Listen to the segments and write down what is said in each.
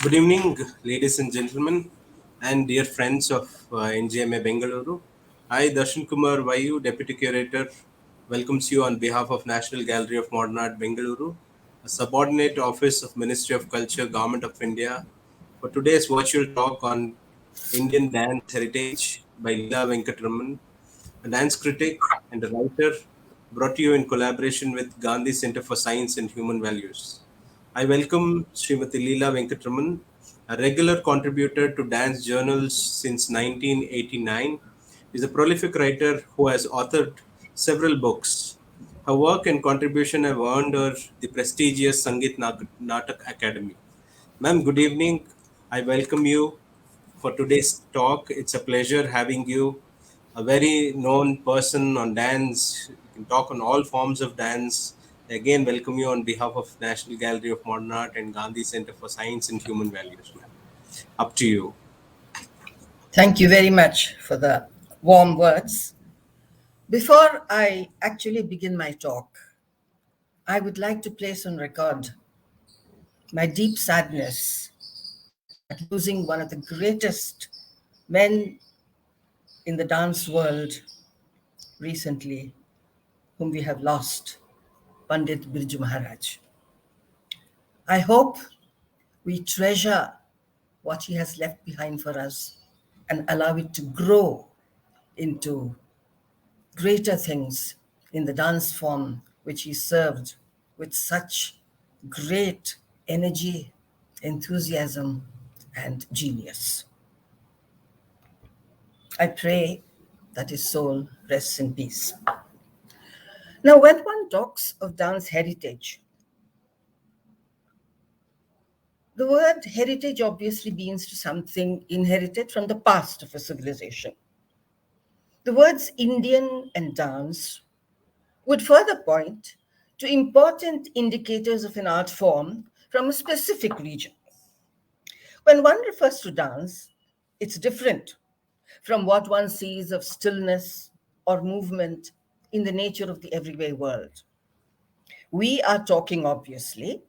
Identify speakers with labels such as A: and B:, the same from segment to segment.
A: Good evening, ladies and gentlemen, and dear friends of NGMA Bengaluru. I, Darshan Kumar Vayu, Deputy Curator, welcomes you on behalf of National Gallery of Modern Art Bengaluru, a subordinate office of Ministry of Culture, Government of India, for today's virtual talk on Indian dance heritage by Leela Venkataraman, a dance critic and a writer, brought to you in collaboration with Gandhi Center for Science and Human Values. I welcome Srimati Leela Venkataraman, a regular contributor to dance journals since 1989. Is a prolific writer who has authored several books. Her work and contribution have earned her the prestigious Natak Academy. Ma'am, good evening. I welcome you for today's talk. It's a pleasure having you, a very known person on dance. You can talk on all forms of dance. Again, welcome you on behalf of National Gallery of Modern Art and Gandhi Center for Science and Human Values, ma'am. Up to you.
B: Thank you very much for the warm words. Before I actually begin my talk, I would like to place on record my deep sadness at losing one of the greatest men in the dance world recently, whom we have lost, Pandit Birju Maharaj. I hope we treasure what he has left behind for us and allow it to grow into greater things in the dance form which he served with such great energy, enthusiasm, and genius. I pray that his soul rests in peace. Now, when one talks of dance heritage, the word heritage obviously means to something inherited from the past of a civilization. The words Indian and dance would further point to important indicators of an art form from a specific region. When one refers to dance, it's different from what one sees of stillness or movement in the nature of the everyday world. We are talking, obviously,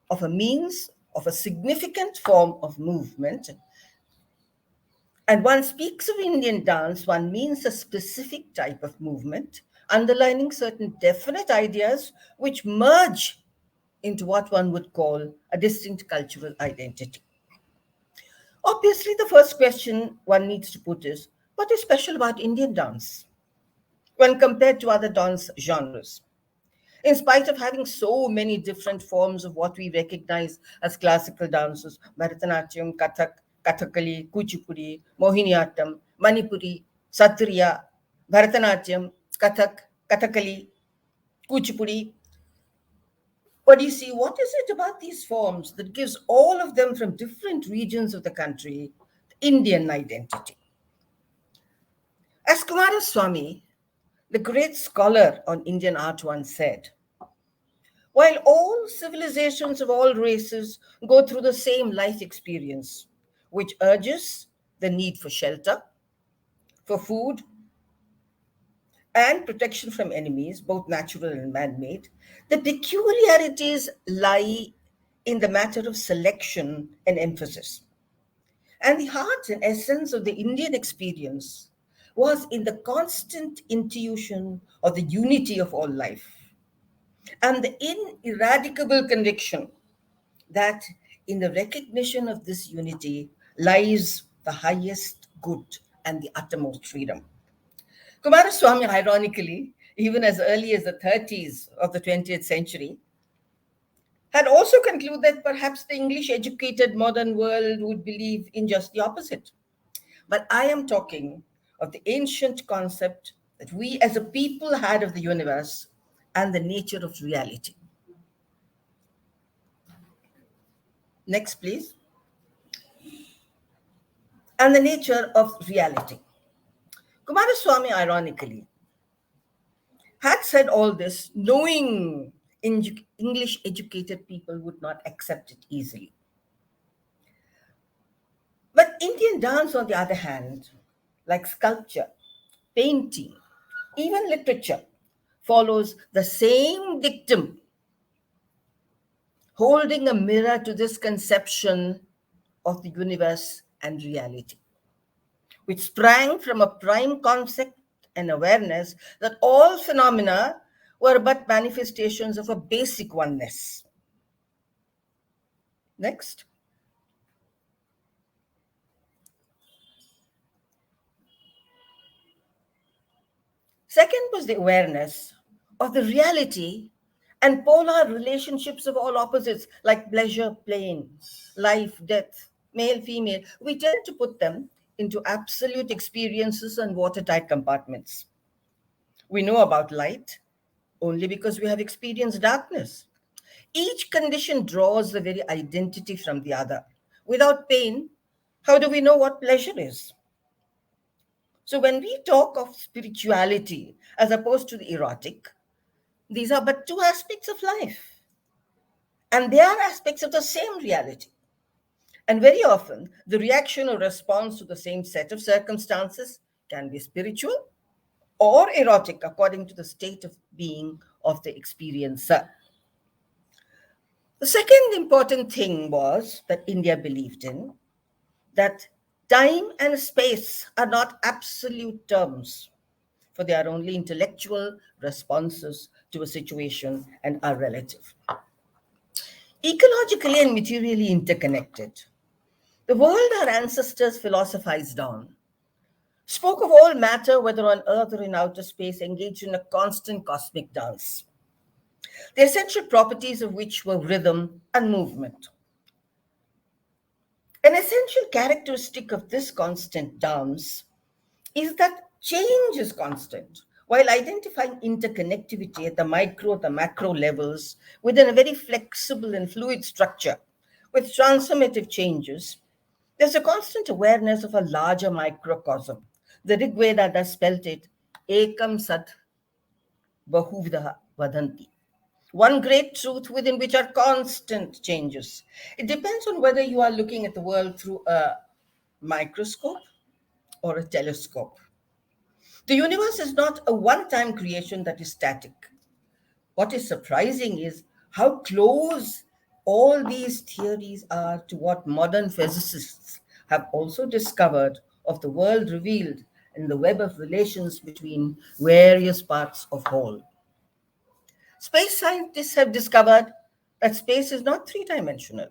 B: of a means of a significant form of movement. And one speaks of Indian dance, one means a specific type of movement, underlining certain definite ideas which merge into what one would call a distinct cultural identity. Obviously, the first question one needs to put is what is special about Indian dance when compared to other dance genres? In spite of having so many different forms of what we recognize as classical dances, Bharatanatyam, Kathak, Kathakali, Kuchipudi, Mohiniyattam, Manipuri, Satriya, Bharatanatyam, Kathak, Kathakali, Kuchipudi. But you see, what is it about these forms that gives all of them from different regions of the country Indian identity? As Kumaraswamy, the great scholar on Indian art, once said, while all civilizations of all races go through the same life experience, which urges the need for shelter, for food, and protection from enemies, both natural and man made, the peculiarities lie in the matter of selection and emphasis. And the heart and essence of the Indian experience was in the constant intuition of the unity of all life and the ineradicable conviction that in the recognition of this unity lies the highest good and the uttermost freedom. Kumaraswamy, ironically, even as early as the 30s of the 20th century, had also concluded that perhaps the English educated modern world would believe in just the opposite. But I am talking of the ancient concept that we as a people had of the universe and the nature of reality. Next, please. And the nature of reality. Kumaraswamy, ironically, had said all this knowing English educated people would not accept it easily. But Indian dance, on the other hand, like sculpture, painting, even literature, follows the same dictum, holding a mirror to this conception of the universe and reality, which sprang from a prime concept and awareness that all phenomena were but manifestations of a basic oneness. Next. Second was the awareness of the reality and polar relationships of all opposites, like pleasure, pain, life, death, male, female. We tend to put them into absolute experiences and watertight compartments. We know about light only because we have experienced darkness. Each condition draws the very identity from the other. Without pain, how do we know what pleasure is? So, when we talk of spirituality as opposed to the erotic, these are but two aspects of life, and they are aspects of the same reality. And very often, the reaction or response to the same set of circumstances can be spiritual or erotic according to the state of being of the experiencer. The second important thing was that India believed in that time and space are not absolute terms, for they are only intellectual responses to a situation and are relative. Ecologically and materially interconnected, the world our ancestors philosophized on spoke of all matter, whether on earth or in outer space, engaged in a constant cosmic dance, the essential properties of which were rhythm and movement. An essential characteristic of this constant dance is that change is constant, while identifying interconnectivity at the micro, the macro levels within a very flexible and fluid structure with transformative changes. There's a constant awareness of a larger microcosm. The Rig Veda thus spelt it, Ekam Sat Bahuvida Vadanti. One great truth within which are constant changes. It depends on whether you are looking at the world through a microscope or a telescope. The universe is not a one time creation that is static. What is surprising is how close all these theories are to what modern physicists have also discovered of the world revealed in the web of relations between various parts of whole. Space scientists have discovered that space is not three-dimensional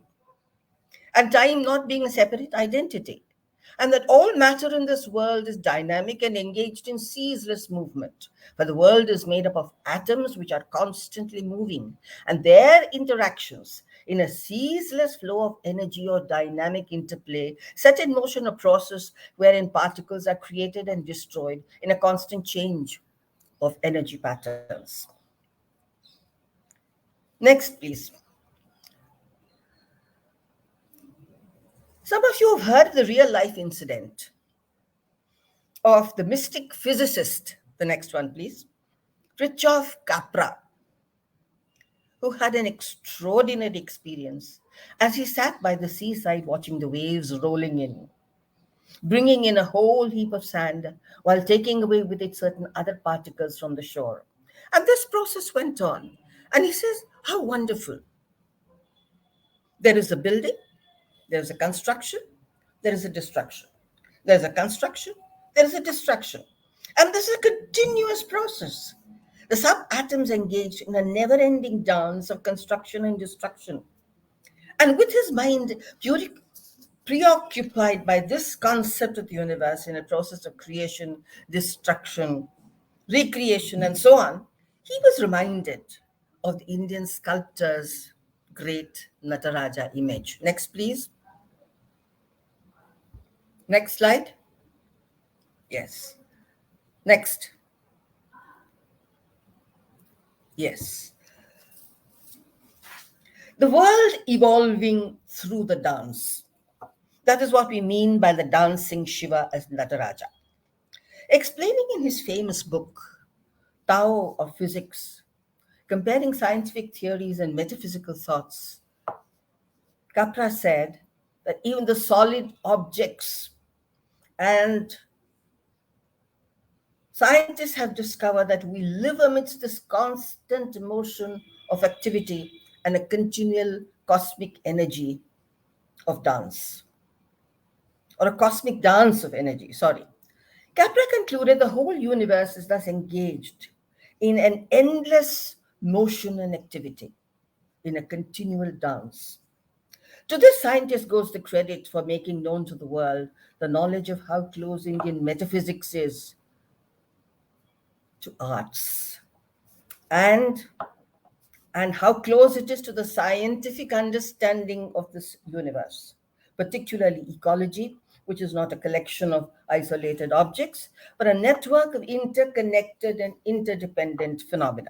B: and time not being a separate identity, and that all matter in this world is dynamic and engaged in ceaseless movement. For the world is made up of atoms which are constantly moving, and their interactions in a ceaseless flow of energy or dynamic interplay set in motion a process wherein particles are created and destroyed in a constant change of energy patterns. Next, please. Some of you have heard the real life incident of the mystic physicist, the next one, please, Fritjof Capra, who had an extraordinary experience as he sat by the seaside watching the waves rolling in, bringing in a whole heap of sand while taking away with it certain other particles from the shore. And this process went on. And he says, how wonderful. There is a building, there is a construction, there is a destruction. There's a construction, there is a destruction. And this is a continuous process. The subatoms engaged in a never ending dance of construction and destruction. And with his mind preoccupied by this concept of the universe in a process of creation, destruction, recreation, and so on, he was reminded of the Indian sculptor's great Nataraja image. Next, please. Next slide. Yes. Next. Yes. The world evolving through the dance. That is what we mean by the dancing Shiva as Nataraja. Explaining in his famous book, Tao of Physics, comparing scientific theories and metaphysical thoughts, Capra said that even the solid objects and scientists have discovered that we live amidst this constant motion of activity and a continual cosmic energy of dance. or a cosmic dance of energy, sorry. Capra concluded the whole universe is thus engaged in an endless motion and activity, in a continual dance. To this scientist goes the credit for making known to the world the knowledge of how close Indian metaphysics is to arts, and how close it is to the scientific understanding of this universe, particularly ecology, which is not a collection of isolated objects, but a network of interconnected and interdependent phenomena.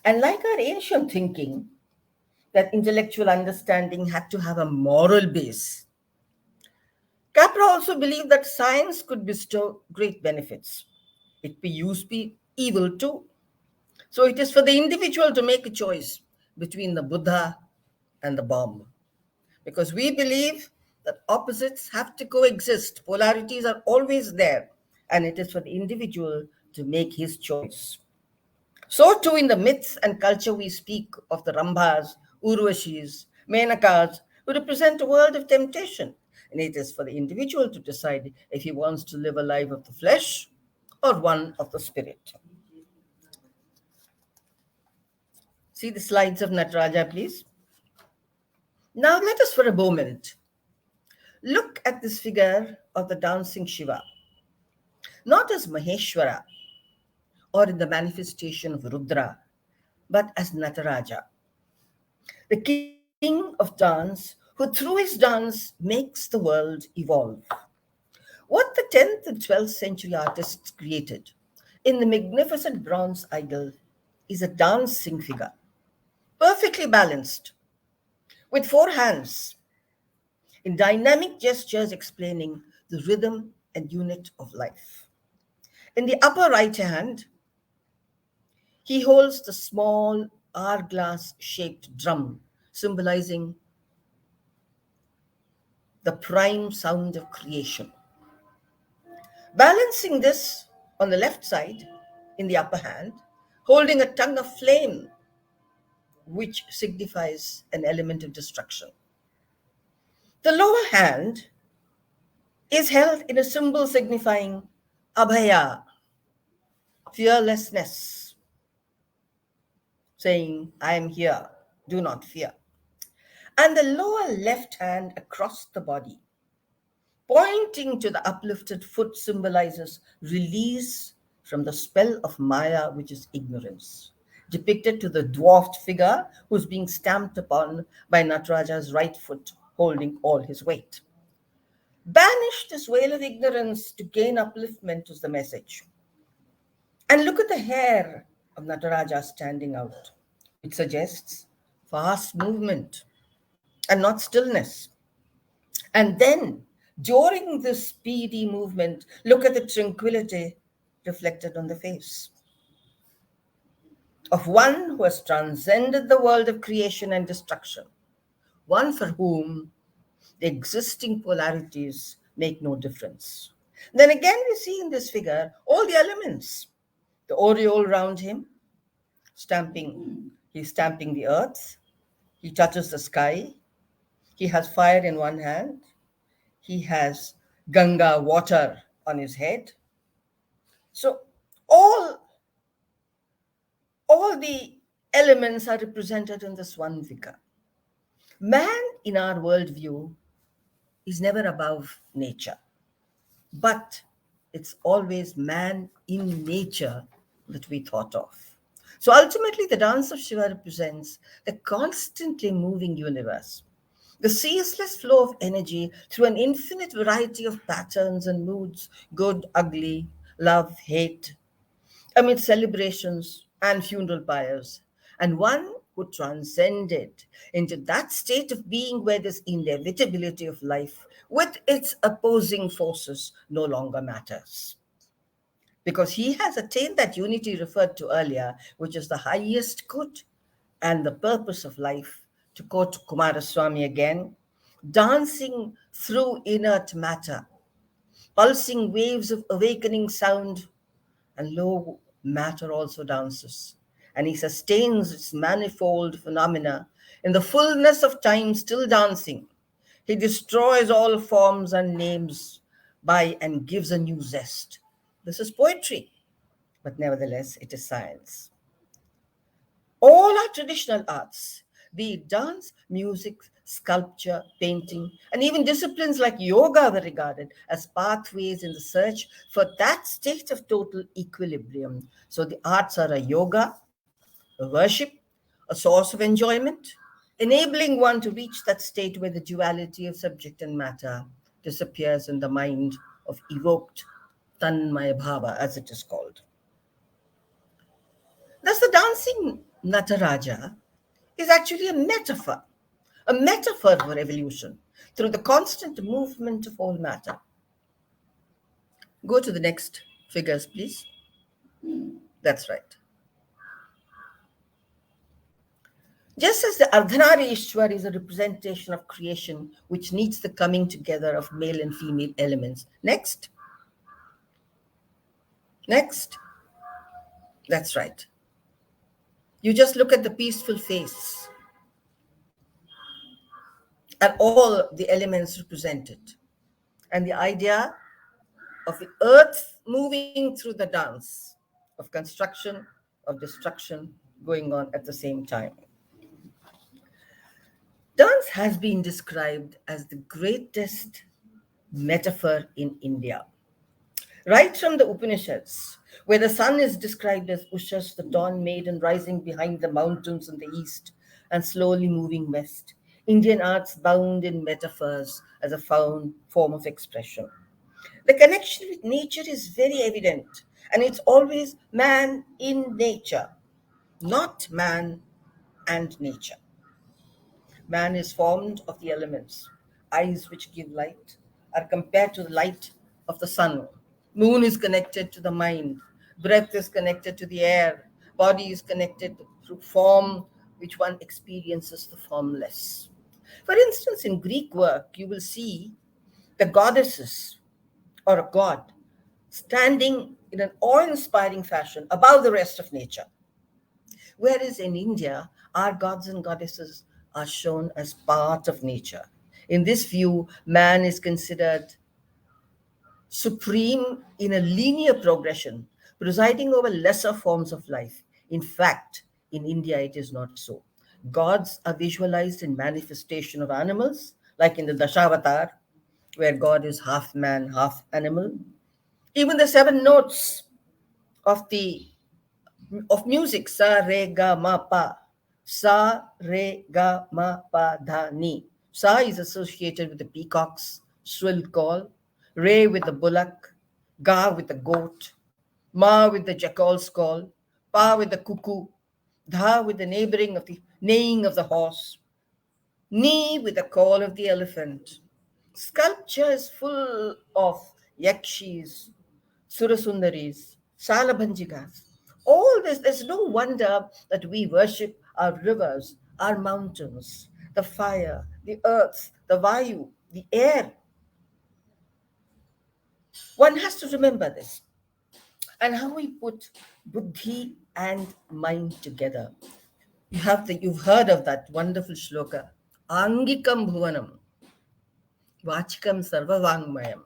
B: And like our ancient thinking, that intellectual understanding had to have a moral base, Capra also believed that science could bestow great benefits. It be used be evil too. So it is for the individual to make a choice between the Buddha and the bomb. Because we believe that opposites have to coexist, polarities are always there, and it is for the individual to make his choice. So too in the myths and culture we speak of the Rambhas, Urvashis, Menakas, who represent a world of temptation. And it is for the individual to decide if he wants to live a life of the flesh or one of the spirit. See the slides of Nataraja, please. Now let us for a moment look at this figure of the dancing Shiva, not as Maheshwara or in the manifestation of Rudra, but as Nataraja, the king of dance, who through his dance makes the world evolve. What the 10th and 12th century artists created in the magnificent bronze idol is a dancing figure, perfectly balanced, with four hands, in dynamic gestures explaining the rhythm and unit of life. In the upper right hand, he holds the small hourglass shaped drum, symbolizing the prime sound of creation. Balancing this on the left side, in the upper hand, holding a tongue of flame, which signifies an element of destruction. The lower hand is held in a symbol signifying abhaya, fearlessness, saying, I am here, do not fear. And the lower left hand across the body, pointing to the uplifted foot, symbolizes release from the spell of Maya, which is ignorance, depicted to the dwarfed figure who's being stamped upon by Nataraja's right foot, holding all his weight. Banish this veil of ignorance to gain upliftment is the message. And look at the hair of Nataraja standing out, which suggests fast movement and not stillness. And then, during this speedy movement, look at the tranquility reflected on the face of one who has transcended the world of creation and destruction, one for whom the existing polarities make no difference. Then again, we see in this figure all the elements, the aureole round him, he's stamping the earth, he touches the sky, he has fire in one hand, he has Ganga water on his head. So all, all the elements are represented in this one figure. Man in our worldview is never above nature, but it's always man in nature that we thought of. So ultimately, the dance of Shiva represents the constantly moving universe, the ceaseless flow of energy through an infinite variety of patterns and moods, good, ugly, love, hate, amid celebrations and funeral pyres, and one who transcended into that state of being where this inevitability of life with its opposing forces no longer matters. Because he has attained that unity referred to earlier, which is the highest good and the purpose of life. To quote Kumaraswamy again, dancing through inert matter, pulsing waves of awakening sound, and lo, matter also dances. And he sustains its manifold phenomena in the fullness of time, still dancing, He destroys all forms and names by and gives a new zest. This is poetry, but nevertheless, it is science. All our traditional arts, be it dance, music, sculpture, painting, and even disciplines like yoga, were regarded as pathways in the search for that state of total equilibrium. So the arts are a yoga, a worship, a source of enjoyment, enabling one to reach that state where the duality of subject and matter disappears in the mind of evoked Tanmaya Bhava, as it is called. Thus, the dancing Nataraja is actually a metaphor for evolution through the constant movement of all matter. Go to the next figures, please. That's right. Just as the Ardhanari Ishwar is a representation of creation which needs the coming together of male and female elements. Next. Next. That's right. You just look at the peaceful face and all the elements represented. And the idea of the earth moving through the dance of construction, of destruction going on at the same time. Dance has been described as the greatest metaphor in India. Right from the Upanishads, where the sun is described as Ushas, the dawn maiden rising behind the mountains in the east and slowly moving west, Indian arts bound in metaphors as a found form of expression. The connection with nature is very evident, and it's always man in nature, not man and nature. Man is formed of the elements. Eyes which give light are compared to the light of the sun. Moon is connected to the mind. Breath is connected to the air. Body is connected through form, which one experiences the formless. For instance, in Greek work, you will see the goddesses or a god standing in an awe-inspiring fashion above the rest of nature. Whereas in India, our gods and goddesses are shown as part of nature. In this view, man is considered supreme in a linear progression, presiding over lesser forms of life. In fact, in India, it is not so. Gods are visualized in manifestation of animals, like in the Dashavatar, where God is half man, half animal. Even the seven notes of the of music, sa re ga ma pa, sa re ga ma pa dha ni. Sa is associated with the peacock's shrill call, re with the bullock, ga with the goat, ma with the jackal's call, pa with the cuckoo, dha with the neighing of the horse, ni with the call of the elephant. Sculpture is full of yakshis, Surasundaris, Salabhanjikas. All this, there's no wonder that we worship our rivers, our mountains, the fire, the earth, the vayu, the air. One has to remember this. And how we put buddhi and mind together. You've heard of that wonderful shloka. Angikam bhuvanam, vachikam sarvavangmayam,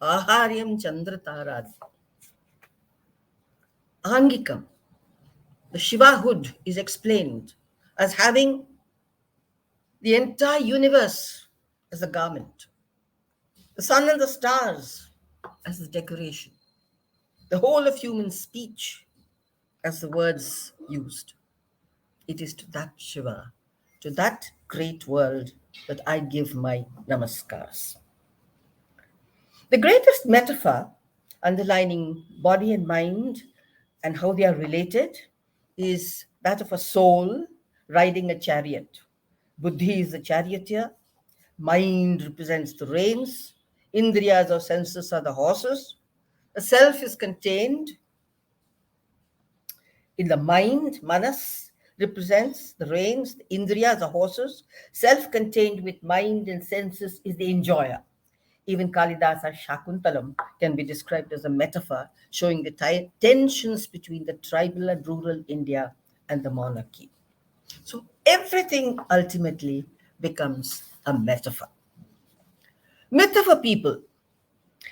B: aharyam chandra tarad. Angikam, the Shivahood, is explained as having the entire universe as a garment, the sun and the stars as the decoration, the whole of human speech as the words used. It is to that Shiva, to that great world, that I give my namaskars. The greatest metaphor underlining body and mind and how they are related is that of a soul riding a chariot. Buddhi is the charioteer, mind represents the reins, indriyas or senses are the horses. The self is contained in the mind, manas represents the reins, the indriyas, the horses. Self contained with mind and senses is the enjoyer. Even Kalidasa's Shakuntalam can be described as a metaphor showing the tensions between the tribal and rural India and the monarchy. So everything ultimately becomes a metaphor. Myth of a people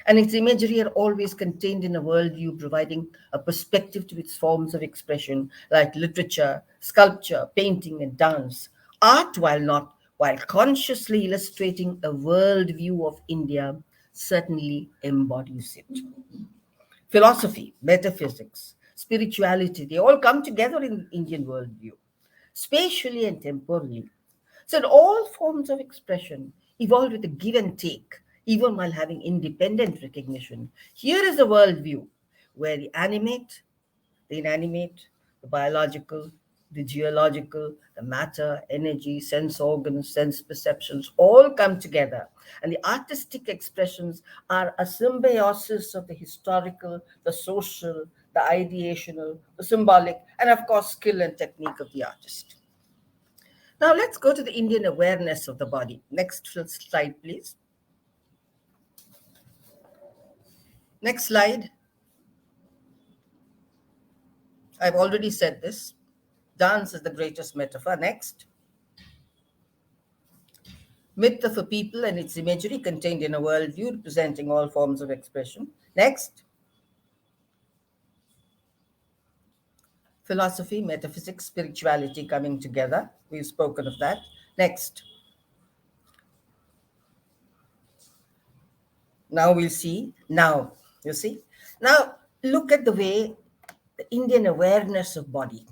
B: and its imagery are always contained in a worldview, providing a perspective to its forms of expression like literature, sculpture, painting, and dance. Art, while consciously illustrating a worldview of India, certainly embodies it. Philosophy, metaphysics, spirituality, they all come together in the Indian worldview, spatially and temporally. So all forms of expression evolved with a give and take, even while having independent recognition. Here is a worldview where the animate, the inanimate, the biological, the geological, the matter, energy, sense organs, sense perceptions all come together. And the artistic expressions are a symbiosis of the historical, the social, the ideational, the symbolic, and of course, skill and technique of the artist. Now let's go to the Indian awareness of the body. Next slide, please. Next slide. I've already said this. Dance is the greatest metaphor. Next. Myth of a people and its imagery contained in a worldview representing all forms of expression. Next. Philosophy, metaphysics, spirituality coming together. We've spoken of that. Next. Now we'll see. Now, you see. Now look at the way the Indian awareness of body.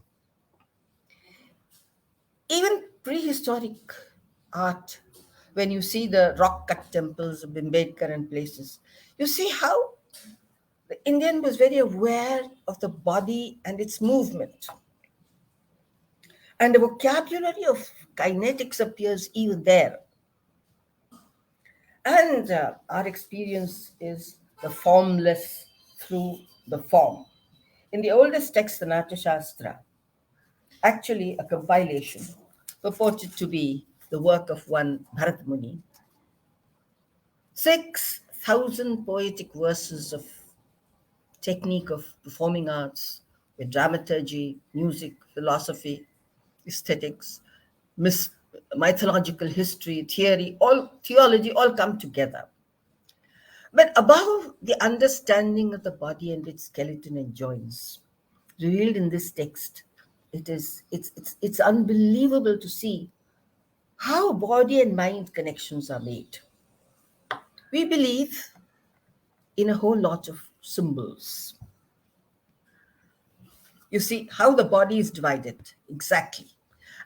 B: Even prehistoric art, when you see the rock cut temples of Bimbedkar and places, you see how the Indian was very aware of the body and its movement. And the vocabulary of kinetics appears even there. And our experience is the formless through the form. In the oldest text, the Natya Shastra, actually a compilation purported to be the work of one Bharat Muni, 6,000 poetic verses of technique of performing arts with dramaturgy, music, philosophy, aesthetics, mythological history, theory, all theology, all come together. But above the understanding of the body and its skeleton and joints, revealed in this text, it's unbelievable to see how body and mind connections are made. We believe in a whole lot of symbols. You see how the body is divided exactly.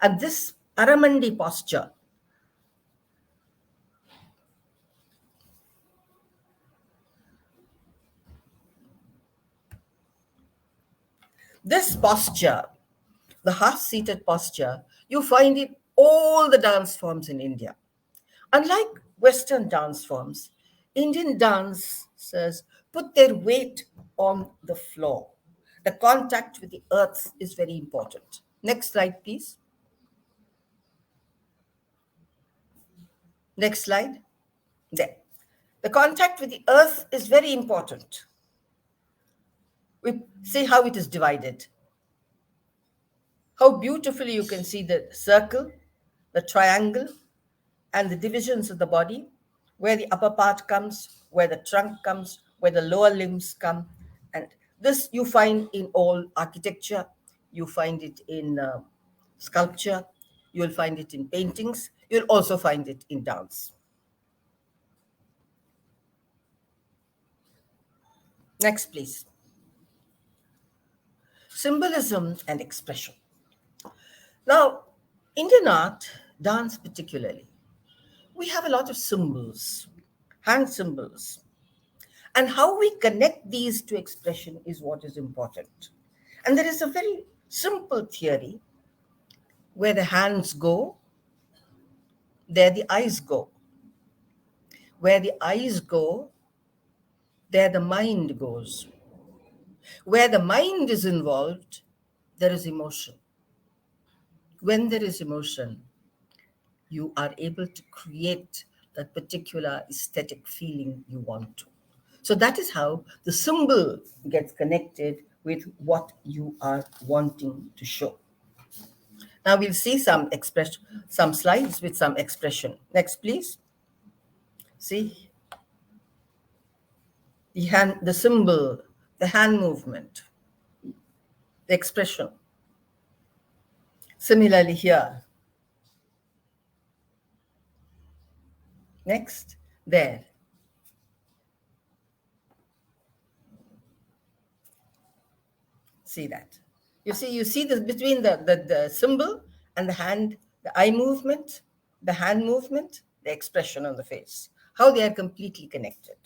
B: And this Aramandi posture, this posture, the half seated posture, you find in all the dance forms in India. Unlike Western dance forms, Indian dancers put their weight on the floor. The contact with the earth is very important. Next slide, please. Next slide. There. The contact with the earth is very important. We see how it is divided. How beautifully you can see the circle, the triangle, and the divisions of the body, where the upper part comes, where the trunk comes, where the lower limbs come. And this you find in all architecture, you find it in sculpture, you'll find it in paintings, you'll also find it in dance. Next, please. Symbolism and expression. Now, Indian art, dance particularly, we have a lot of symbols, hand symbols. And how we connect these to expression is what is important. And there is a very simple theory where the hands go, there the eyes go. Where the eyes go, there the mind goes. Where the mind is involved, there is emotion. When there is emotion, you are able to create that particular aesthetic feeling you want to. So that is how the symbol gets connected with what you are wanting to show. Now we'll see some slides with some expression. Next, please. See, the symbol, the hand movement, the expression. Similarly here. Next, there. See that. You see this between the symbol and the hand, the eye movement, the hand movement, the expression on the face, how they are completely connected.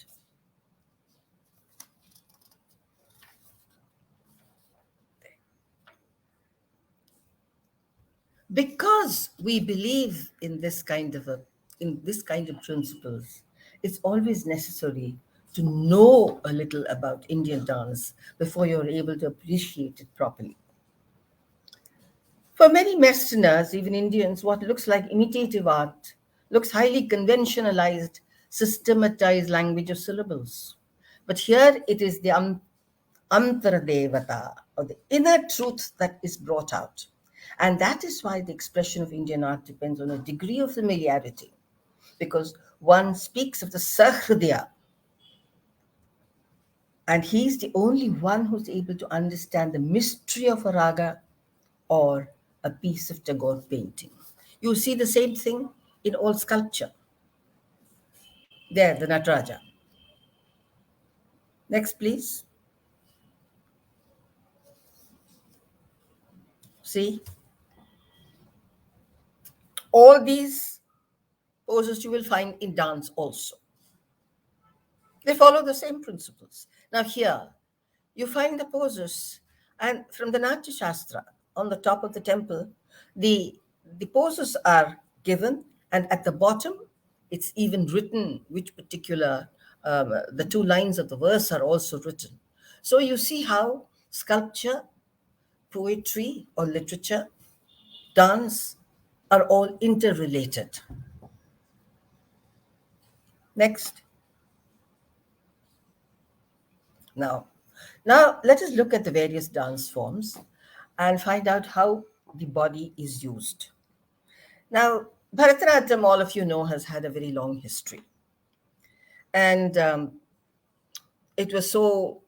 B: Because we believe in this kind of principles, it's always necessary to know a little about Indian dance before you're able to appreciate it properly. For many Westerners, even Indians, what looks like imitative art looks highly conventionalized, systematized language of syllables. But here it is the Antaradevata, or the inner truth that is brought out. And that is why the expression of Indian art depends on a degree of familiarity, because one speaks of the Sahridaya, and he's the only one who's able to understand the mystery of a raga or a piece of Tagore painting. You see the same thing in all sculpture. There, the Nataraja. Next, please. See, all these poses you will find in dance also. They follow the same principles. Now, here, you find the poses, and from the Natya Shastra, on the top of the temple, the, the poses are given, and at the bottom, it's even written which particular, the two lines of the verse are also written. So you see how sculpture, poetry, or literature, dance are all interrelated. Next. Now, now let us look at the various dance forms and find out how the body is used. Now, Bharatanatyam, all of you know, has had a very long history. And it was so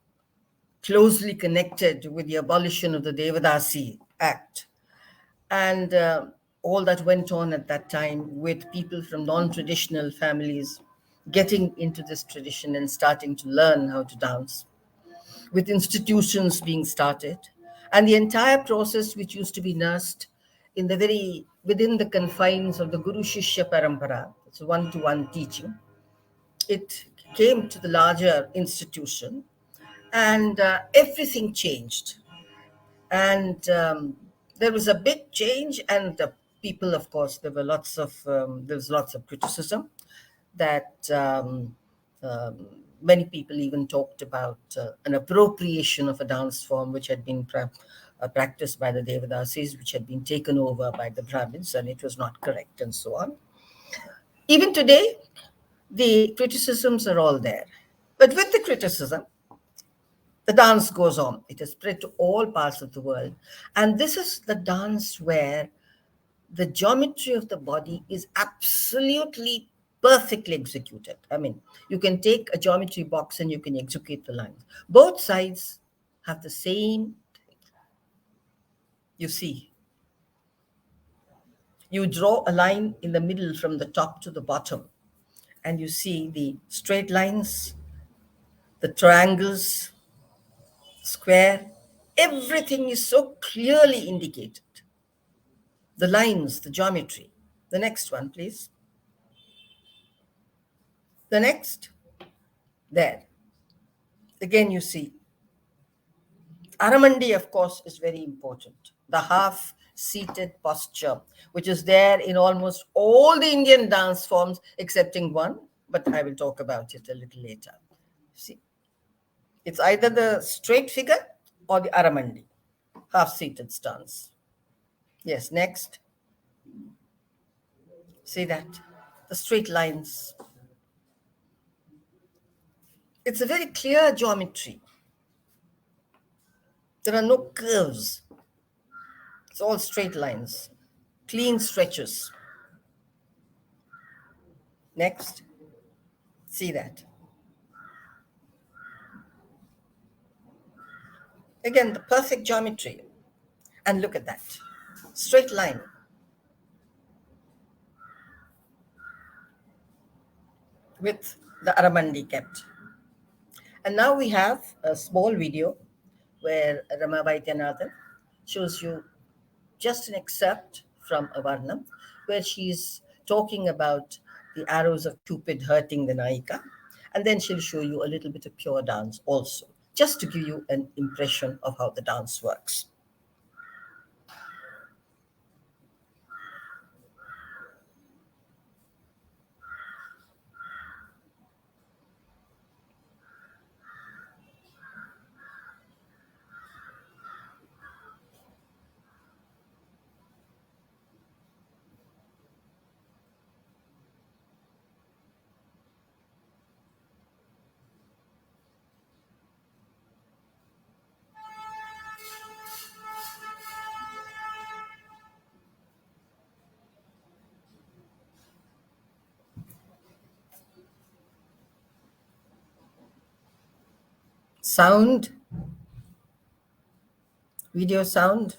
B: closely connected with the abolition of the Devadasi Act and all that went on at that time with people from non-traditional families getting into this tradition and starting to learn how to dance, with institutions being started, and the entire process which used to be nursed in the very within the confines of the Guru Shishya Parampara, it's one-to-one teaching. It came to the larger institution, and everything changed. And there was a big change, and the people, of course, there was lots of criticism that many people even talked about an appropriation of a dance form which had been practiced by the Devadasis, which had been taken over by the Brahmins, and it was not correct, and so on. Even today, the criticisms are all there. But with the criticism, the dance goes on. It is spread to all parts of the world. And this is the dance where the geometry of the body is absolutely perfectly executed. I mean, you can take a geometry box and you can execute the lines. Both sides have the same. You see, you draw a line in the middle from the top to the bottom, and you see the straight lines, the triangles, square, everything is so clearly indicated. The lines, the geometry. The next one, please. The next, there. Again, you see. Aramandi, of course, is very important. The half-seated posture, which is there in almost all the Indian dance forms, excepting one, but I will talk about it a little later. See, it's either the straight figure or the Aramandi, half-seated stance. Yes, next. See that? The straight lines. It's a very clear geometry. There are no curves. It's all straight lines, clean stretches. Next. See that? Again, the perfect geometry. And look at that straight line with the Aramandi kept. And now we have a small video where Rama Vaidyanathan shows you just an excerpt from a Varnam where she's talking about the arrows of Cupid hurting the Naika. And then she'll show you a little bit of pure dance also, just to give you an impression of how the dance works. Sound, video sound.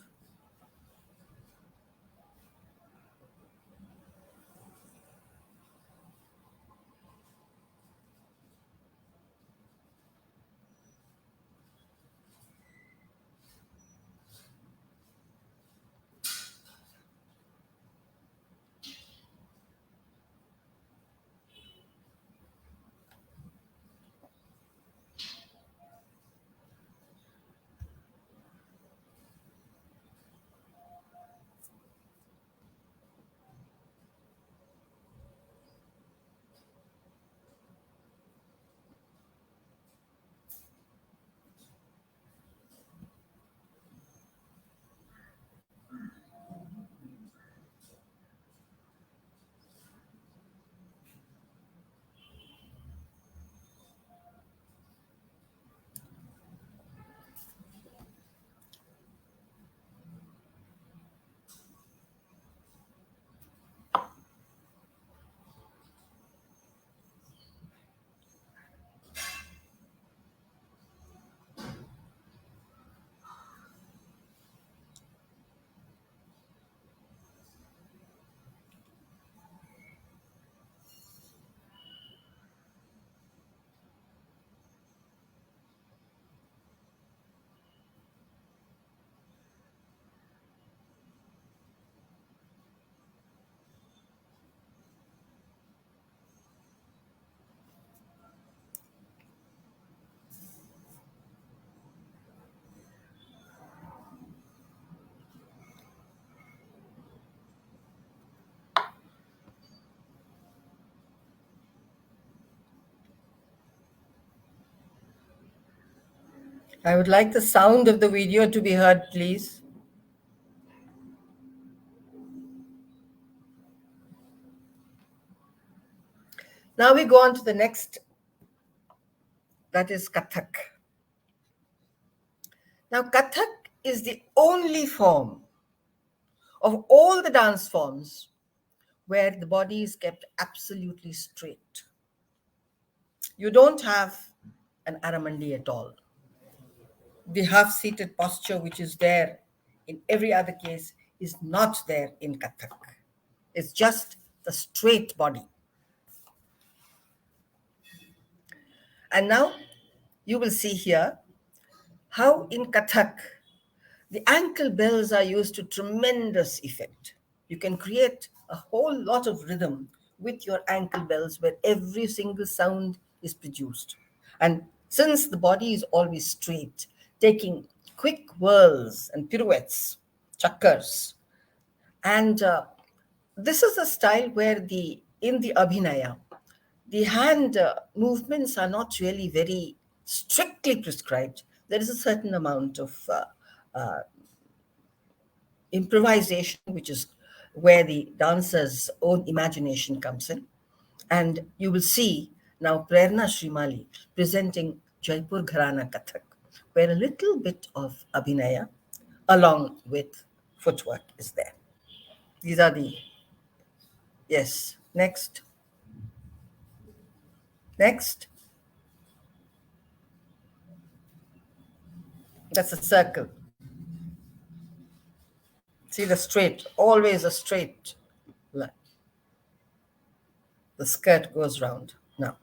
B: I would like the sound of the video to be heard, please. Now we go on to the next, that is Kathak. Now, Kathak is the only form of all the dance forms where the body is kept absolutely straight. You don't have an Aramandi at all. The half-seated posture, which is there in every other case, is not there in Kathak. It's just the straight body. And now you will see here how in Kathak the ankle bells are used to tremendous effect. You can create a whole lot of rhythm with your ankle bells where every single sound is produced. And since the body is always straight, taking quick whirls and pirouettes, chakkars, and this is a style where in the abhinaya, the hand movements are not really very strictly prescribed. There is a certain amount of improvisation, which is where the dancer's own imagination comes in. And you will see now Prerna Srimali presenting Jaipur Gharana Kathak, where a little bit of abhinaya along with footwork is there. These are the, yes, next, next, That's a circle. See the straight, always a straight line. The skirt goes round. Now,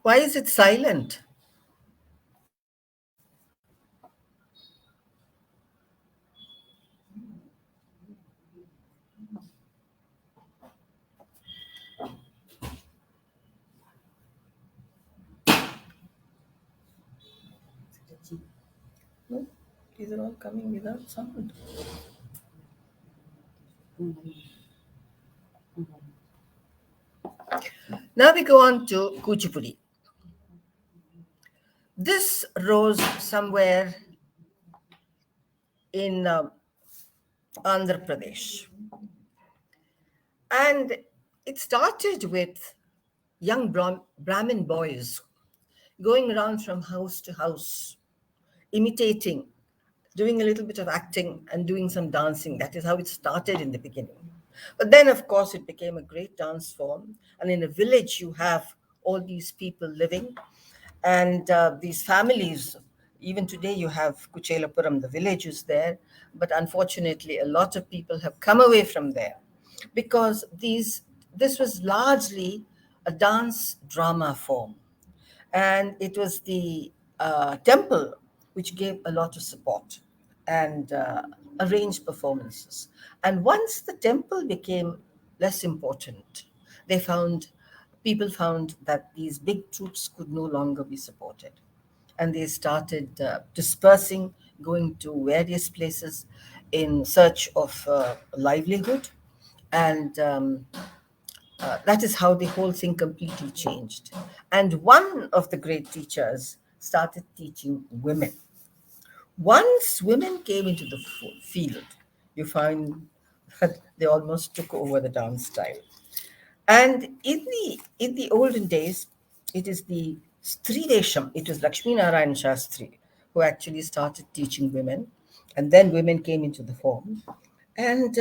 B: why is it silent? No, these are all coming without sound. Now we go on to Kuchipudi. This rose somewhere in Andhra Pradesh. And it started with young Brahmin boys going around from house to house, imitating, doing a little bit of acting and doing some dancing. That is how it started in the beginning. But then, of course, it became a great dance form. And in a village, you have all these people living and these families. Even today, you have Kuchelapuram, the village is there. But unfortunately, a lot of people have come away from there because this was largely a dance drama form, and it was the temple which gave a lot of support and arranged performances. And once the temple became less important, they found people found that these big troops could no longer be supported, and they started dispersing, going to various places in search of livelihood. And that is how the whole thing completely changed. And one of the great teachers started teaching women. Once women came into the field, you find that they almost took over the dance style. And in the olden days, it is the Stridesham, it was Lakshmi Narayan Shastri who actually started teaching women, and then women came into the form. And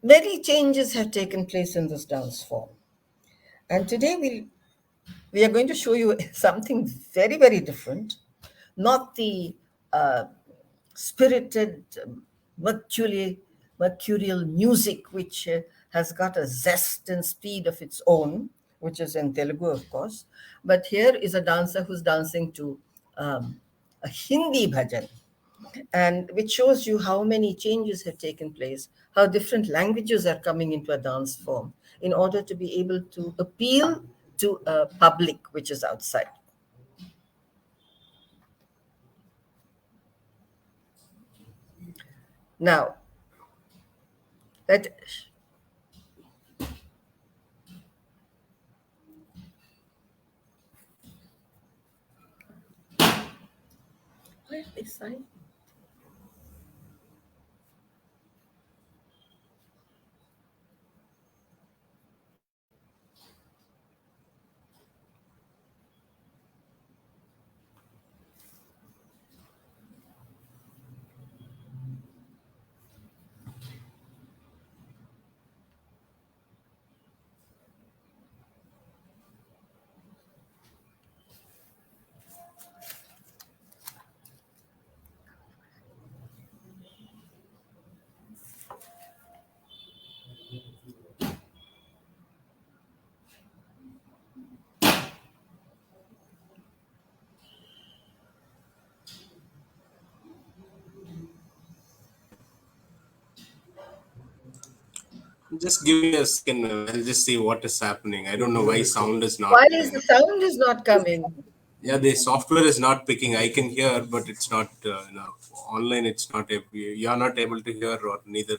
B: many changes have taken place in this dance form. And today we are going to show you something very, very different, not the uh, spirited, mercurial music, which has got a zest and speed of its own, which is in Telugu, of course. But here is a dancer who's dancing to a Hindi bhajan, and which shows you how many changes have taken place, how different languages are coming into a dance form in order to be able to appeal to a public which is outside. Now, that why are they silent?
A: Just give me a second, ma'am. I'll just see what is happening. I don't know why sound is not.
B: Why is the sound is not coming?
A: Yeah, the software is not picking. I can hear, but it's not. Online, it's not. You are not able to hear, or neither.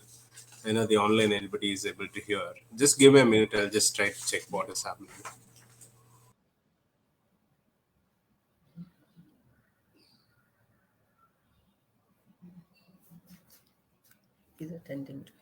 A: The online anybody is able to hear. Just give me a minute. I'll just try to check what is happening.
B: He's attending to it.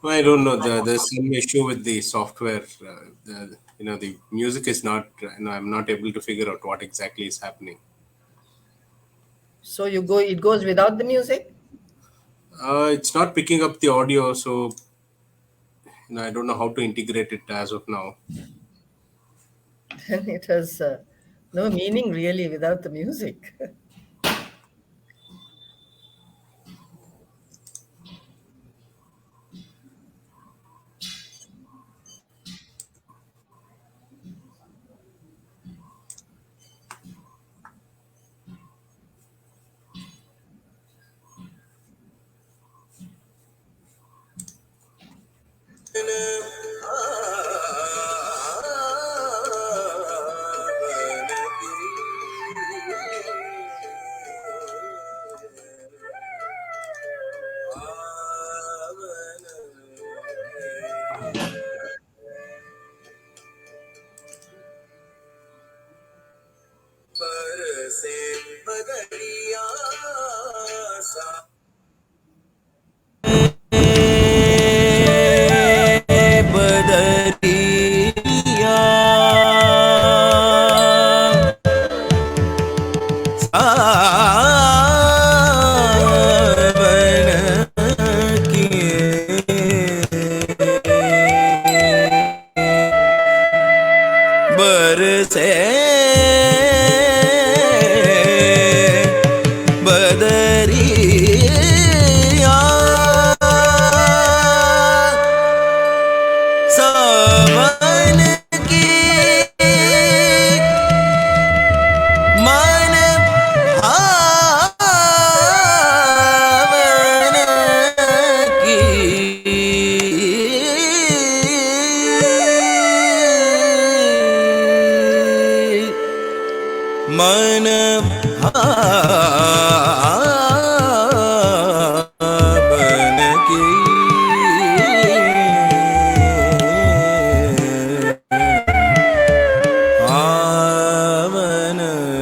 A: I don't know. There's some issue with the software. The music is not. I'm not able to figure out what exactly is happening.
B: So it goes without the music.
A: It's not picking up the audio, so I don't know how to integrate it as of now.
B: Then it has no meaning really without the music.
C: बरसे बदरिया सावन की मन भावन की मन भावन की भावन की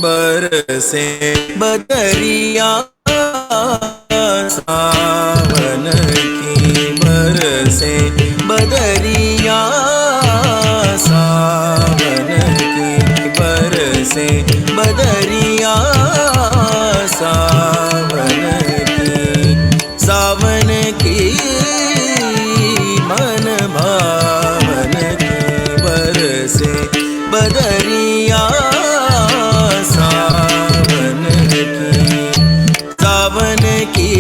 C: बरसे बदरिया सावन की बरसे बदरिया सावन की बरसे बदरिया सावन सावन की मन भावन की बरसे बदरिया सावन की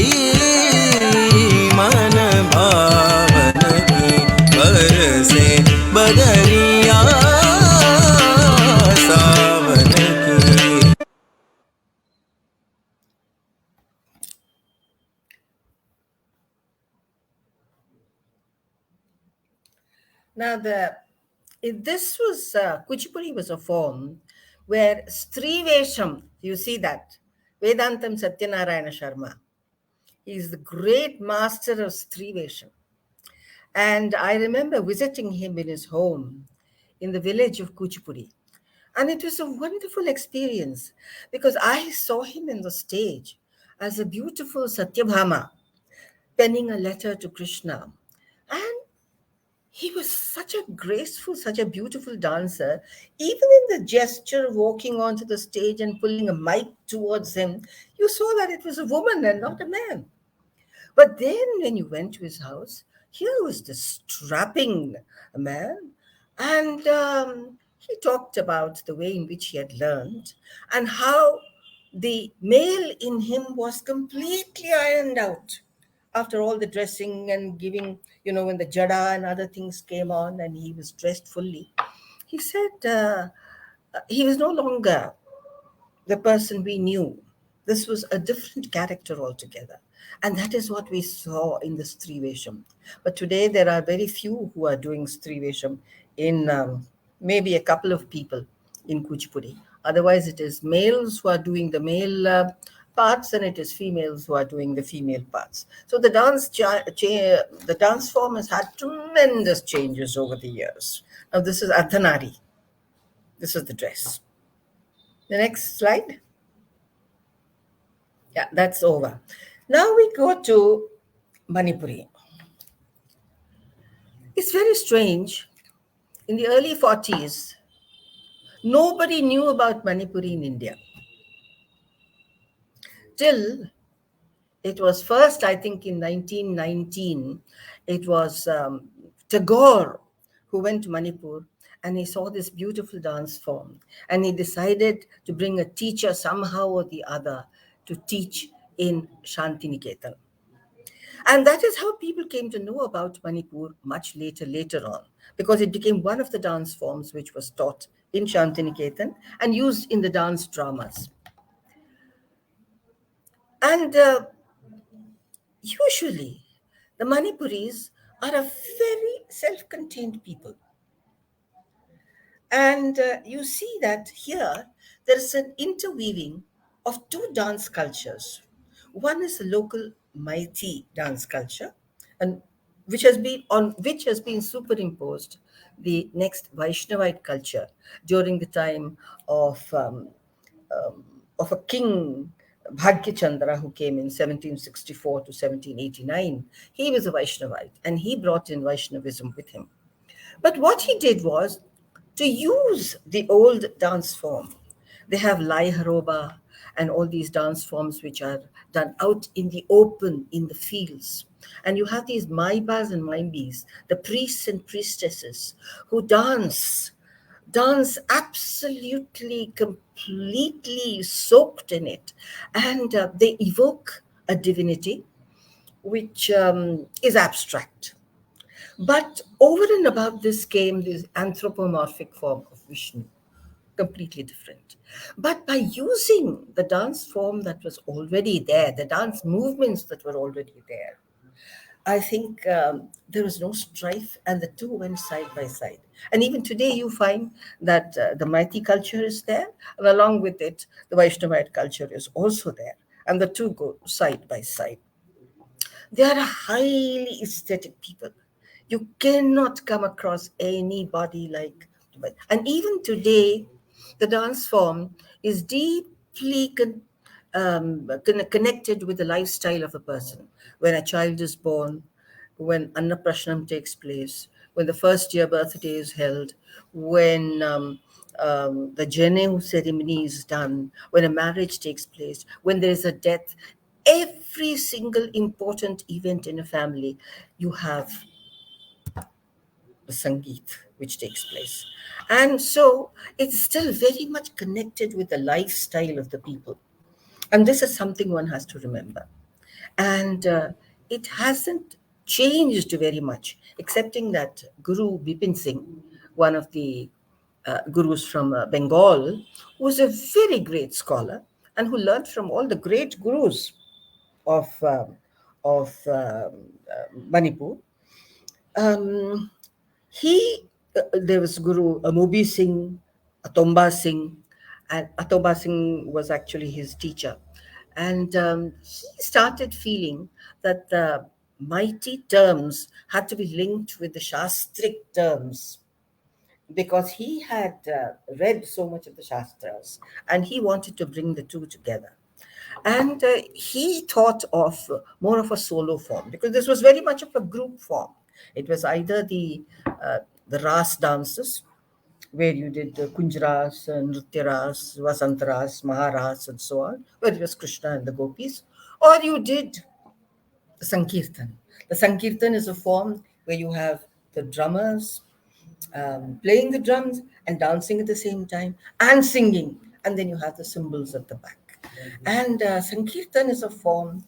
C: मन भावन की बरसे बदरिया सावन की
B: Now, this was Kuchipudi was a form where Strivesham, you see that, Vedantam Satyanarayana Sharma, he is the great master of Strivesham. And I remember visiting him in his home in the village of Kuchipudi. And it was a wonderful experience because I saw him in the stage as a beautiful Satyabhama penning a letter to Krishna. And he was such a graceful, such a beautiful dancer. Even in the gesture of walking onto the stage and pulling a mic towards him, you saw that it was a woman and not a man. But then when you went to his house, here was this strapping man. And he talked about the way in which he had learned and how the male in him was completely ironed out after all the dressing and giving, when the jada and other things came on and he was dressed fully. He said he was no longer the person we knew. This was a different character altogether. And that is what we saw in the Strivesham. But today there are very few who are doing Strivesham in maybe a couple of people in Kuchipudi. Otherwise, it is males who are doing the male parts and it is females who are doing the female parts. So the the dance form has had tremendous changes over the years. Now this is Ardhanari. This is the dress. The next slide. Yeah, that's over. Now we go to Manipuri. It's very strange. In the early 40s, nobody knew about Manipuri in India. Till it was first, I think, in 1919, it was Tagore who went to Manipur and he saw this beautiful dance form. And he decided to bring a teacher somehow or the other to teach in Shantiniketan. And that is how people came to know about Manipur much later on, because it became one of the dance forms which was taught in Shantiniketan and used in the dance dramas. And usually, the Manipuris are a very self contained people. And you see that here there is an interweaving of two dance cultures. One is the local Meitei dance culture, and which has been superimposed the next Vaishnavite culture during the time of a king, Bhagyachandra, who came in 1764 to 1789. He was a Vaishnavite and he brought in Vaishnavism with him. But what he did was to use the old dance form. They have Lai Haroba and all these dance forms which are done out in the open, in the fields. And you have these Maibas and Maibis, the priests and priestesses, who dance absolutely, completely soaked in it. And they evoke a divinity which is abstract. But over and above this came this anthropomorphic form of Vishnu, completely different. But by using the dance form that was already there, the dance movements that were already there, I think there was no strife and the two went side by side. And even today, you find that the Maiti culture is there, and along with it, the Vaishnavite culture is also there. And the two go side by side. They are highly aesthetic people. You cannot come across anybody like. And even today, the dance form is deeply connected with the lifestyle of a person. When a child is born, when Annaprashanam takes place, when the first year birthday is held, when the Janeu ceremony is done, when a marriage takes place, when there is a death, every single important event in a family, you have the Sangeet which takes place. And so it's still very much connected with the lifestyle of the people. And this is something one has to remember. And it hasn't changed very much, excepting that Guru Bipin Singh, one of the gurus from Bengal, was a very great scholar and who learned from all the great gurus of Manipur. Um, there was Guru Amobi Singh, Atomba Singh, and Atomba Singh was actually his teacher. And he started feeling that the mighty terms had to be linked with the Shastric terms because he had read so much of the Shastras and he wanted to bring the two together. And he thought of more of a solo form because this was very much of a group form. It was either the Ras dances, where you did Kunjras, Nrityaras, Vasantaras, Maharas, and so on, where it was Krishna and the gopis, or you did the Sankirtan. The Sankirtan is a form where you have the drummers playing the drums and dancing at the same time and singing, and then you have the cymbals at the back. And Sankirtan is a form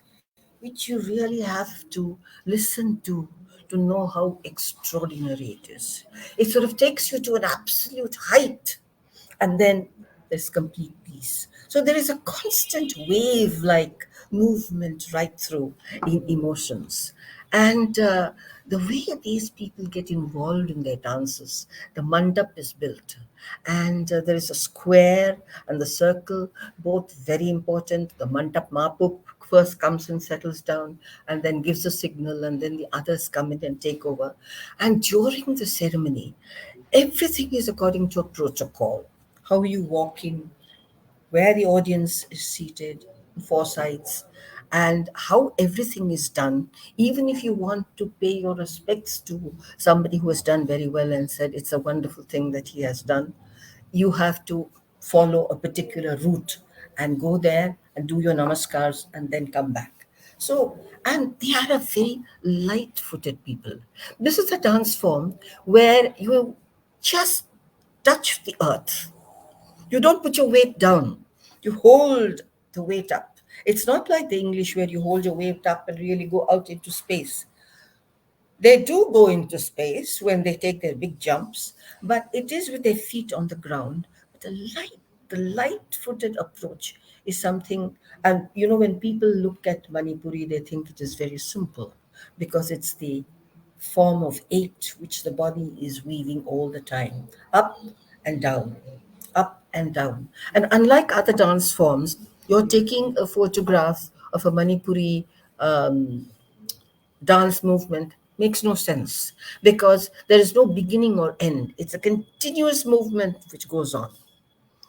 B: which you really have to listen to know how extraordinary it is. It sort of takes you to an absolute height, and then there's complete peace. So there is a constant wave like movement right through in emotions. And the way these people get involved in their dances, the mandap is built. And there is a square and the circle, both very important. The mandap mapuk first comes and settles down and then gives a signal, and then the others come in and take over. And during the ceremony, everything is according to a protocol. How you walk in, where the audience is seated, four sides, and how everything is done. Even if you want to pay your respects to somebody who has done very well and said it's a wonderful thing that he has done, you have to follow a particular route and go there and do your namaskars and then come back. So, and they are a very light footed people. This is a dance form where you just touch the earth. You don't put your weight down. You hold the weight up. It's not like the English where you hold your weight up and really go out into space. They do go into space when they take their big jumps, but it is with their feet on the ground. But the light-footed approach is something. And you know, when people look at Manipuri, they think it is very simple because it's the form of eight which the body is weaving all the time, up and down, up and down. And unlike other dance forms, you're taking a photograph of a Manipuri dance movement makes no sense because there is no beginning or end. It's a continuous movement which goes on.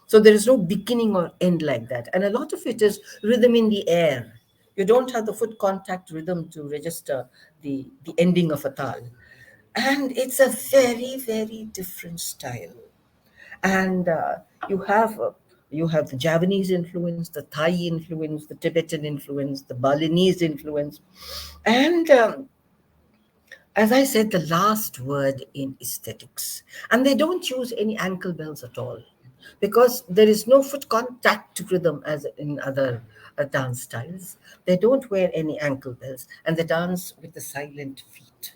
B: So there is no beginning or end like that. And a lot of it is rhythm in the air. You don't have the foot contact rhythm to register the ending of a tal. And it's a very, very different style. And you have you have the Javanese influence, the Thai influence, the Tibetan influence, the Balinese influence, and as I said, the last word in aesthetics. And they don't use any ankle bells at all because there is no foot contact rhythm as in other dance styles. They don't wear any ankle bells and they dance with the silent feet.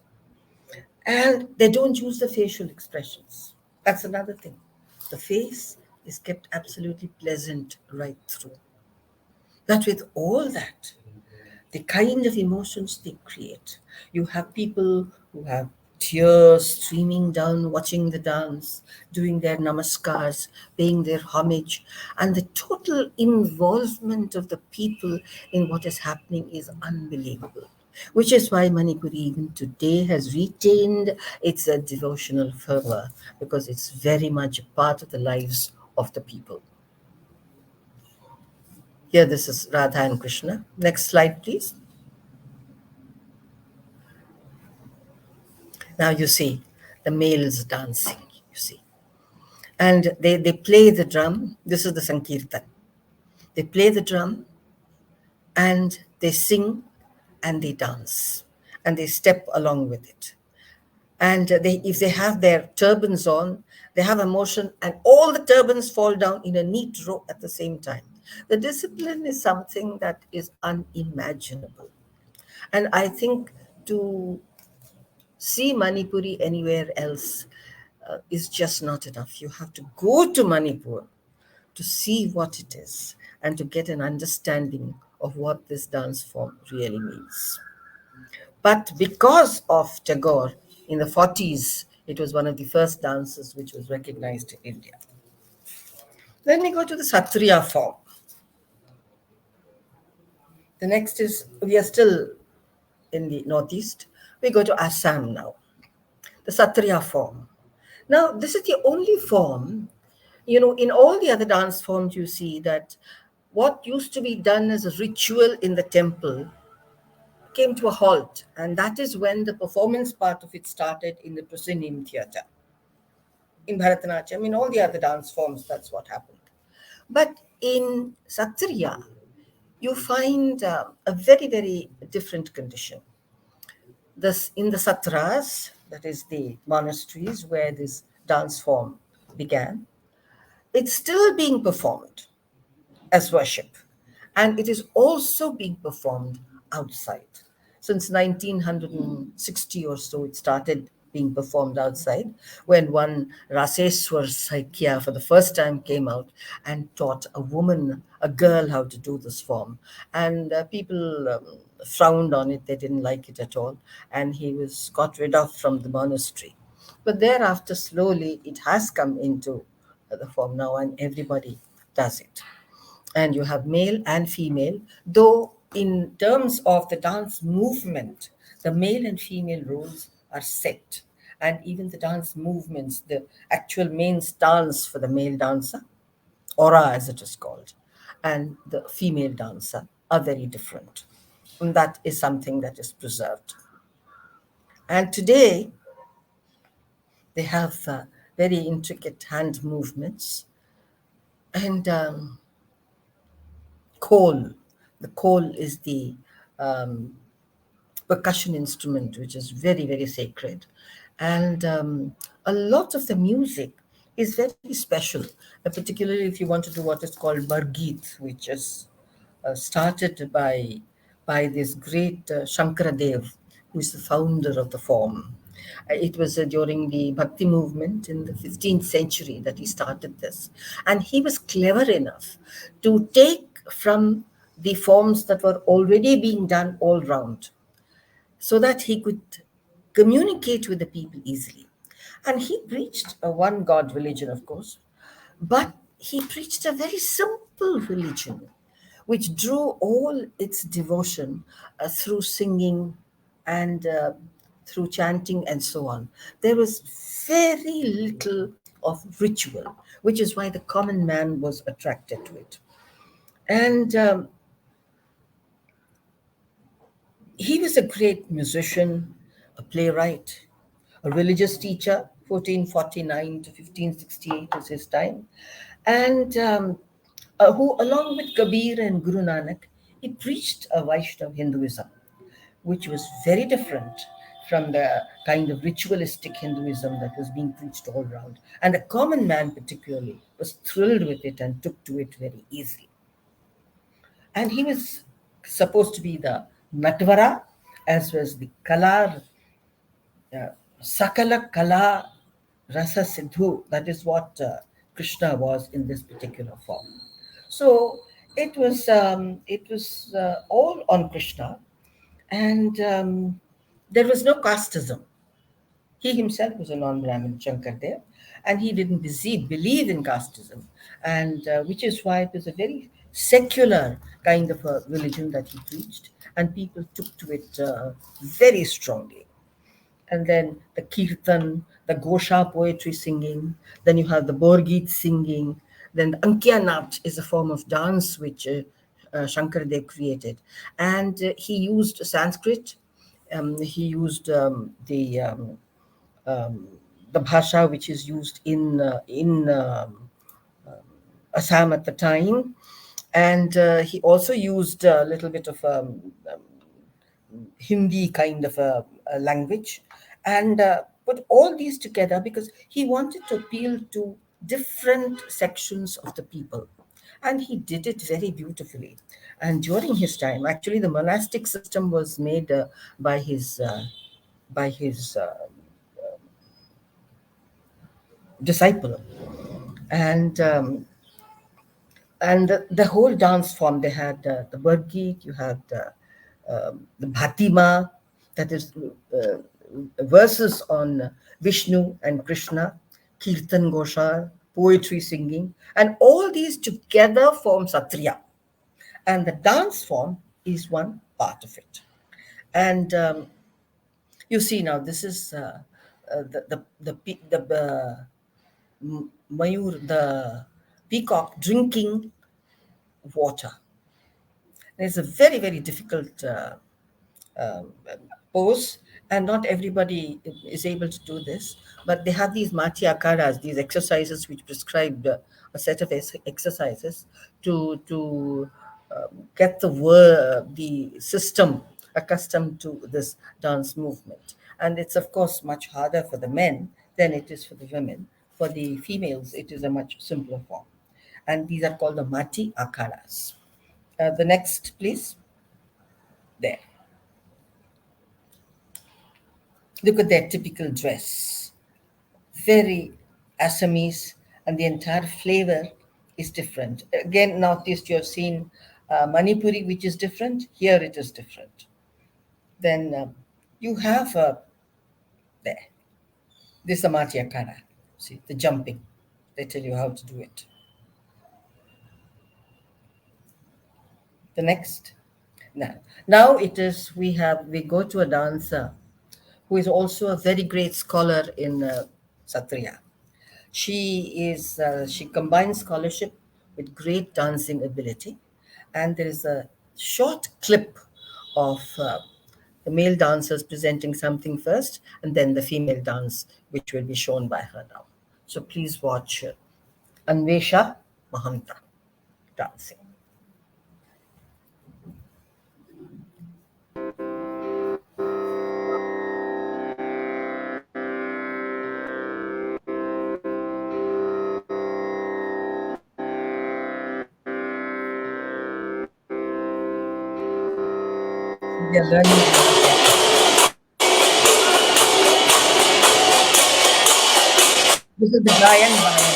B: And they don't use the facial expressions. That's another thing. The face is kept absolutely pleasant right through. But with all that, the kind of emotions they create. You have people who have tears streaming down, watching the dance, doing their namaskars, paying their homage, and the total involvement of the people in what is happening is unbelievable. Which is why Manipuri even today has retained its devotional fervor because it's very much a part of the lives of the people. Here, this is Radha and Krishna. Next slide, please. Now you see the males dancing, you see. And they play the drum. This is the Sankirtan. They play the drum and they sing and they dance and they step along with it. And if they have their turbans on, they have a motion and all the turbans fall down in a neat row at the same time. The discipline is something that is unimaginable. And I think to see Manipuri anywhere else is just not enough. You have to go to Manipur to see what it is and to get an understanding of what this dance form really means. But because of Tagore, in the 40s, it was one of the first dances which was recognized in India. Then we go to the Satriya form. The next is, we are still in the Northeast. We go to Assam now, the Satriya form. Now, this is the only form, you know, in all the other dance forms, you see that what used to be done as a ritual in the temple came to a halt. And that is when the performance part of it started in the proscenium theatre. In Bharatanatyam, in all the other dance forms, that's what happened. But in Satriya, you find a very, very different condition. This, in the satras, that is the monasteries where this dance form began, it's still being performed as worship. And it is also being performed outside. Since 1960 or so, it started being performed outside when one Raseswar Saikya for the first time came out and taught a woman, a girl, how to do this form. And people frowned on it, they didn't like it at all. And he was got rid of from the monastery. But thereafter, slowly, it has come into the form now, and everybody does it. And you have male and female, though in terms of the dance movement, the male and female roles are set. And even the dance movements, the actual main stance for the male dancer aura as it is called, and the female dancer are very different. And that is something that is preserved. And today they have very intricate hand movements and Khol. The khol is the um, percussion instrument, which is very, very sacred. And a lot of the music is very special, particularly if you want to do what is called Bargeet, which is started by this great Shankaradev, who is the founder of the form. It was during the Bhakti movement in the 15th century that he started this. And he was clever enough to take from the forms that were already being done all round so that he could communicate with the people easily. And he preached a one God religion, of course, but he preached a very simple religion which drew all its devotion through singing and through chanting and so on. There was very little of ritual, which is why the common man was attracted to it. And he was a great musician, a playwright, a religious teacher. 1449 to 1568 is his time, and who, along with Kabir and Guru Nanak, he preached a Vaishnav Hinduism, which was very different from the kind of ritualistic Hinduism that was being preached all around. And the common man, particularly, was thrilled with it and took to it very easily. And he was supposed to be the Natvara as well as the Kalar, uh, Sakala Kala Rasa Siddhu. That is what Krishna was in this particular form. So it was all on Krishna, and there was no casteism. He himself was a non-Brahmin, Shankardev, and he didn't believe in casteism, and which is why it was a very secular kind of a religion that he preached, and people took to it very strongly. And then the kirtan, the Gosha poetry singing, then you have the Borgit singing, then the Ankya Nat is a form of dance which Shankardev created. And he used Sanskrit, he used um, the bhasha which is used in Assam at the time, and he also used a little bit of Hindi kind of a language, and put all these together because he wanted to appeal to different sections of the people. And he did it very beautifully. And during his time, actually, the monastic system was made by his disciple, and the whole dance form. They had the Bargit, you had the Bhatima, that is verses on Vishnu and Krishna, Kirtan Gosha, poetry singing, and all these together form Satriya. And the dance form is one part of it. And you see now, this is Mayur, the peacock drinking water. It's a very, very difficult um, pose, and not everybody is able to do this. But they have these mati akaras, these exercises which prescribed a set of exercises to get the system accustomed to this dance movement. And it's of course much harder for the men than it is for the women. For the females, it is a much simpler form, and these are called the mati akaras. The next, please. There. Look at their typical dress. Very Assamese, and the entire flavor is different. Again, Northeast, you have seen Manipuri, which is different. Here it is different. Then you have there, this Amatya Kara. See, the jumping. They tell you how to do it. The next. Now it is, we go to a dancer who is also a very great scholar in Satriya. She combines scholarship with great dancing ability. And there is a short clip of the male dancers presenting something first, and then the female dance, which will be shown by her now. So please watch Anvesha Mahanta dancing. They are learning Bharatanatyam. This is the Gayan Bayan.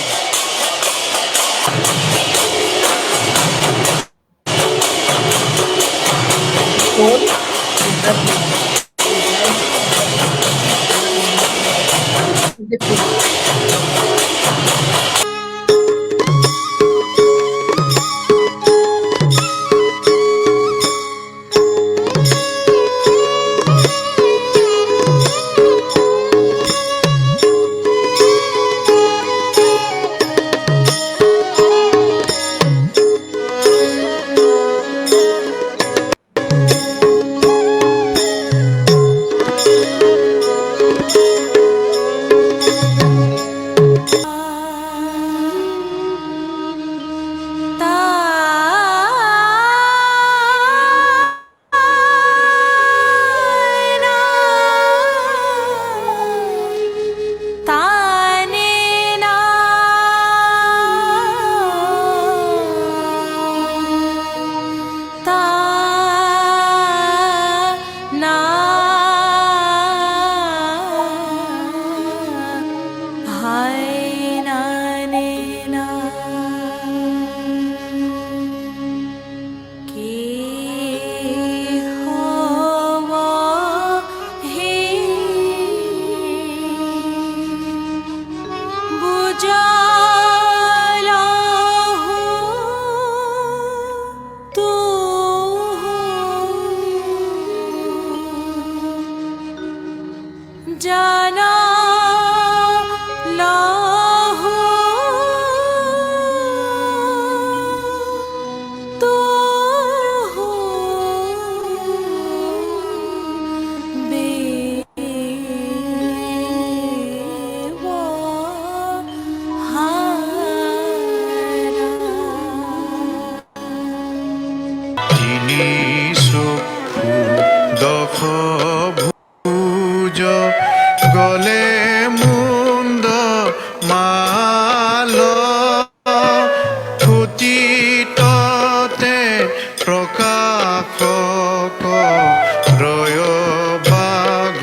B: The soul is represented. It is nicely represented in color combination by the flute.
D: গলে মুন্দ মাল উচিততে প্রকাশক রয় বাঘ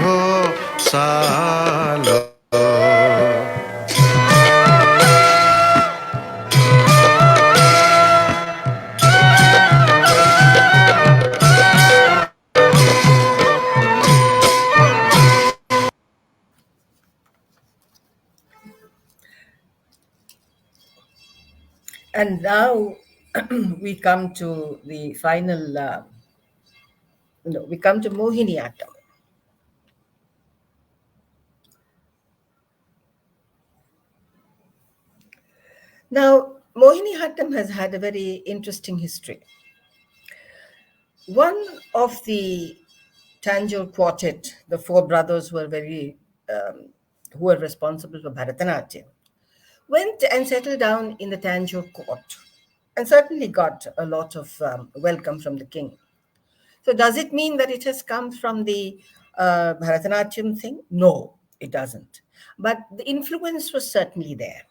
D: সাল
B: And now we come to the final, we come to Mohiniyattam. Now, Mohiniyattam has had a very interesting history. One of the Tanjore quartet, the four brothers who were responsible for Bharatanatyam, went and settled down in the Tanjore court and certainly got a lot of welcome from the king. So does it mean that it has come from the Bharatanatyam thing? No, it doesn't. But the influence was certainly there.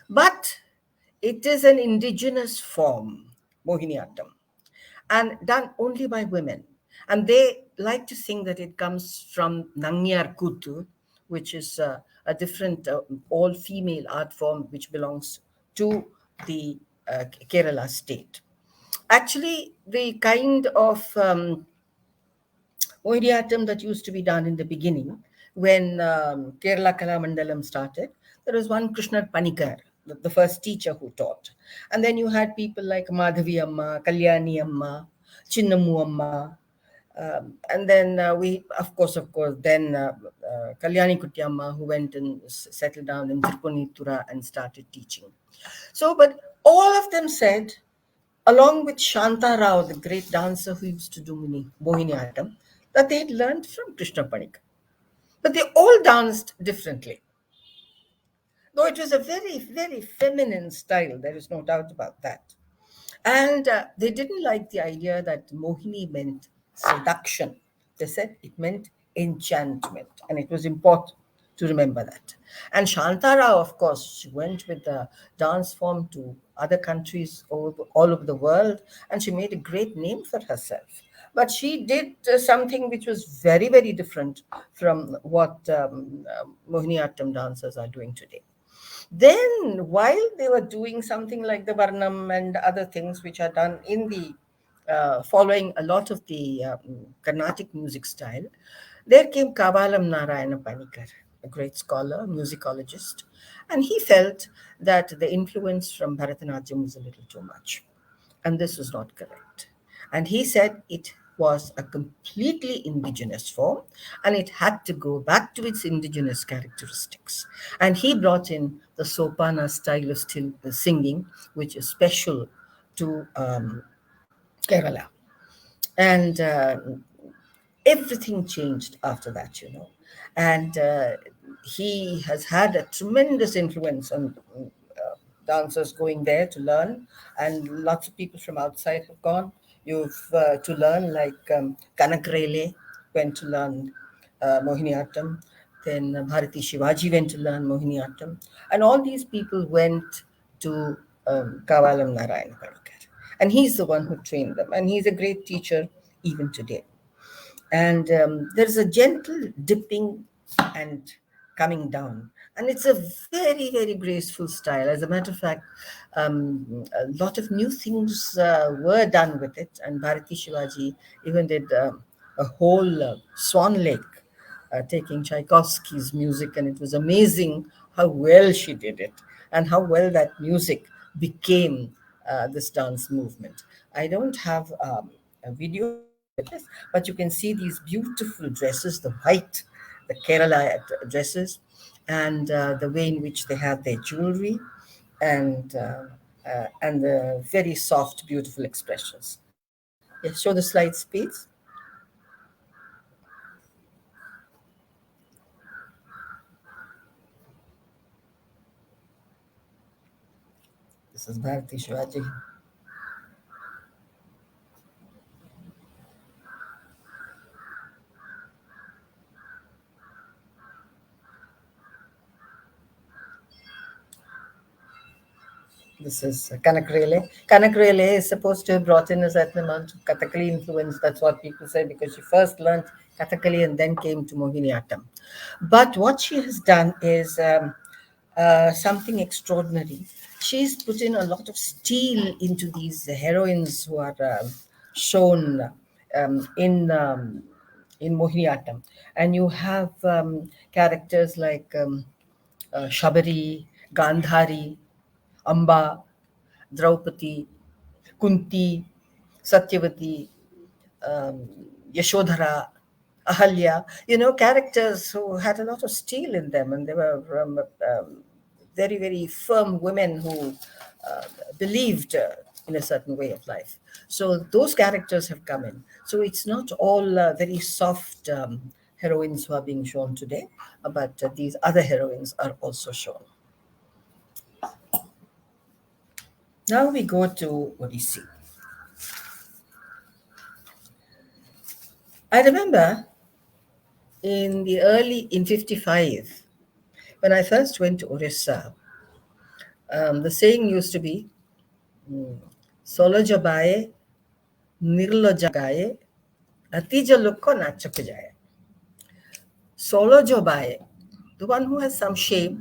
B: But it is an indigenous form, Mohiniyattam, and done only by women. And they like to think that it comes from Nangyar Kuttu, which is a different all-female art form which belongs to the Kerala state. Actually, the kind of Mohiniyattam that used to be done in the beginning, when Kerala Kalamandalam started, there was one Krishna Panikar, the first teacher who taught. And then you had people like Madhavi Amma, Kalyani Amma, Chinnamu Amma. And then then Kalyani Kutyamma, who went and settled down in Triponitura and started teaching. So, but All of them said, along with Shanta Rao, the great dancer who used to do Mohiniyattam, that they had learned from Krishna Panikar. But they all danced differently. Though it was a very, very feminine style, there is no doubt about that. And they didn't like the idea that Mohini meant seduction. They said it meant enchantment, and it was important to remember that. And Shantara, of course, she went with the dance form to other countries all over the world, and she made a great name for herself. But she did something which was very, very different from what Mohiniyattam dancers are doing today. Then, while they were doing something like the Varnam and other things which are done in the following a lot of the Carnatic music style, there came Kavalam Narayana Panikar, a great scholar, musicologist, and he felt that the influence from Bharatanatyam was a little too much. And this was not correct. And he said it was a completely indigenous form and it had to go back to its indigenous characteristics. And he brought in the Sopana style of singing, which is special to Kerala. And everything changed after that, you know. And he has had a tremendous influence on dancers going there to learn, and lots of people from outside have gone. You've to learn, like Kanakrele went to learn Mohiniyattam, then Bharati Shivaji went to learn Mohiniyattam, and all these people went to Kavalam Narayan Panikar. And he's the one who trained them, and he's a great teacher even today. And there's a gentle dipping and coming down, and it's a very, very graceful style. As a matter of fact, a lot of new things were done with it, and Bharati Shivaji even did a whole Swan Lake, taking Tchaikovsky's music, and it was amazing how well she did it and how well that music became this dance movement. I don't have a video to show you this, but you can see these beautiful dresses, the white, the Kerala dresses, and the way in which they have their jewelry, and the very soft, beautiful expressions. Yes, show the slides, please. This is Bharati Shivaji. This is Kanakrele. Kanakrele is supposed to have brought in a certain amount of Kathakali influence. That's what people say, because she first learned Kathakali and then came to Mohiniyattam. But what she has done is something extraordinary. She's put in a lot of steel into these heroines who are shown in Mohiniyattam. And you have characters like Shabari, Gandhari, Amba, Draupadi, Kunti, Satyavati, um, Yashodhara, Ahalya, you know, characters who had a lot of steel in them, and they were very, very firm women who uh, believed in a certain way of life. So those characters have come in. So it's not all very soft heroines who are being shown today, but these other heroines are also shown. Now we go to Odissi. I remember in 55, when I first went to Orissa, the saying used to be, Solo baye, nirlo jagaye, atija lukko nachak jaye. Solo baye, the one who has some shape,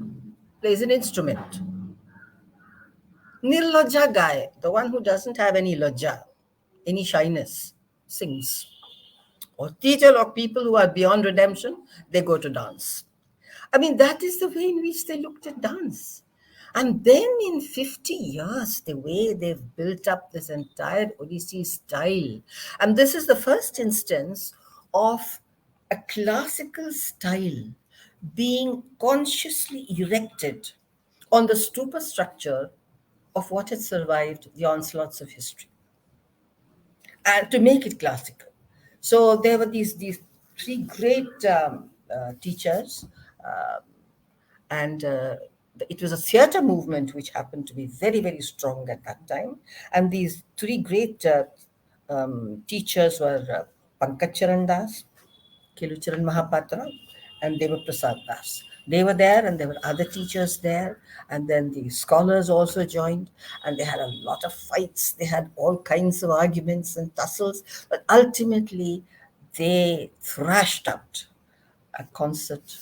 B: plays an instrument. Nirlajja guy, the one who doesn't have any lajja, any shyness, sings. Or teacher or people who are beyond redemption, they go to dance. I mean, that is the way in which they looked at dance. And then in 50 years, the way they've built up this entire Odissi style. And this is the first instance of a classical style being consciously erected on the stupa structure of what had survived the onslaughts of history and to make it classical. So there were these three great teachers, and it was a theatre movement which happened to be very, very strong at that time. And these three great teachers were Pankaj Charan Das, Kelucharan Mahapatra, and they were Prasad Das. They were there, and there were other teachers there, and then the scholars also joined, and they had a lot of fights. They had all kinds of arguments and tussles, but ultimately they thrashed out a concert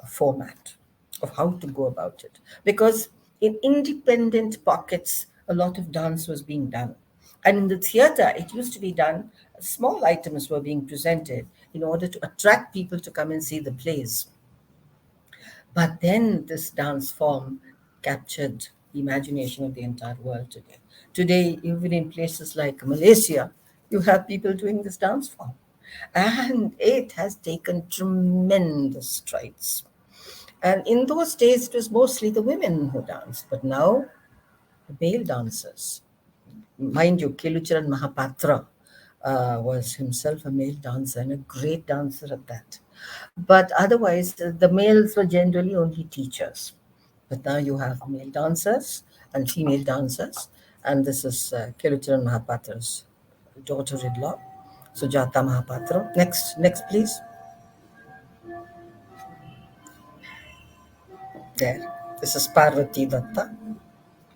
B: format of how to go about it. Because in independent pockets, a lot of dance was being done. And in the theatre, it used to be done, small items were being presented in order to attract people to come and see the plays. But then this dance form captured the imagination of the entire world today. Today, even in places like Malaysia, you have people doing this dance form. And it has taken tremendous strides. And in those days, it was mostly the women who danced, but now the male dancers. Mind you, Kelucharan Mahapatra was himself a male dancer and a great dancer at that. But otherwise, the males were generally only teachers. But now you have male dancers and female dancers. And this is Kelucharan Mahapatra's daughter-in-law, Sujata Mahapatra. Next, please. There. This is Parvati Datta.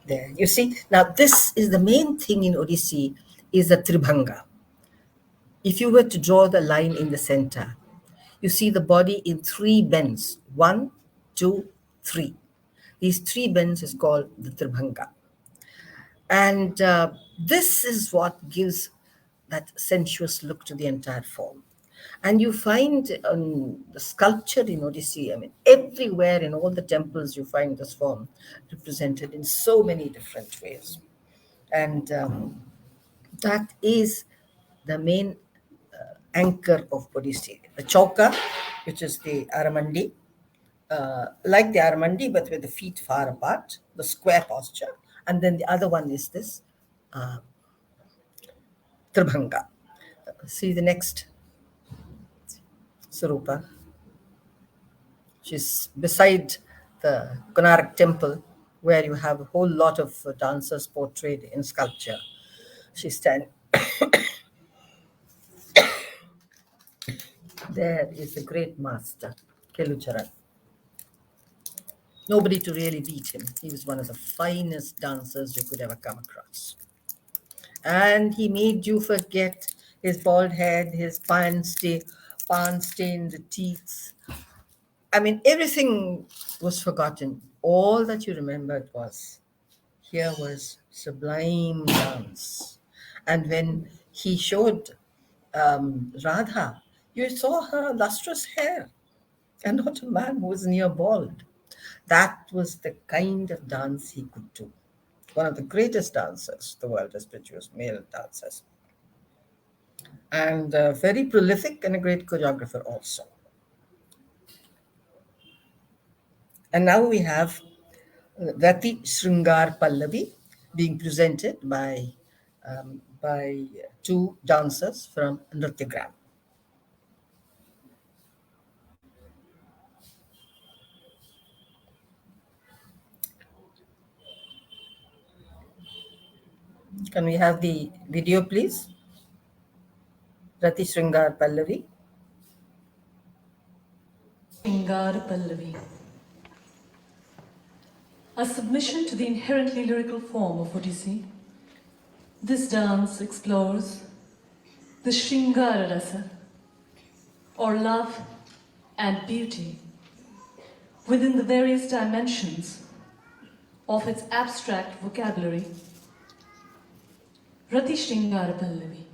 B: There. You see, now this is the main thing in Odissi is the Tribhanga. If you were to draw the line in the center, you see the body in three bends. 1, 2, 3. These three bends is called the Tribhanga. And this is what gives that sensuous look to the entire form. And you find the sculpture in Odissi, I mean, everywhere in all the temples you find this form represented in so many different ways. And that is the main anchor of Odissi. The chauka, which is the aramandi, like the aramandi, but with the feet far apart, the square posture. And then the other one is this Tribhanga. See the next Sarupa. She's beside the Konark temple, where you have a whole lot of dancers portrayed in sculpture. She's standing. There is the great master, Kelucharan. Nobody to really beat him. He was one of the finest dancers you could ever come across. And he made you forget his bald head, his pan-stained teeth. I mean, everything was forgotten. All that you remembered was, here was sublime dance. And when he showed Radha, you saw her lustrous hair and not a man who was near bald. That was the kind of dance he could do. One of the greatest dancers the world has produced, male dancers. And very prolific and a great choreographer also. And now we have Rati Sringar Pallavi being presented by two dancers from Nrityagram. Can we have the video, please? Rati Sringar Pallavi.
E: Sringar Pallavi. A submission to the inherently lyrical form of Odissi, this dance explores the Sringara Rasa, or love and beauty, within the various dimensions of its abstract vocabulary. Rati Sringara Pallavi.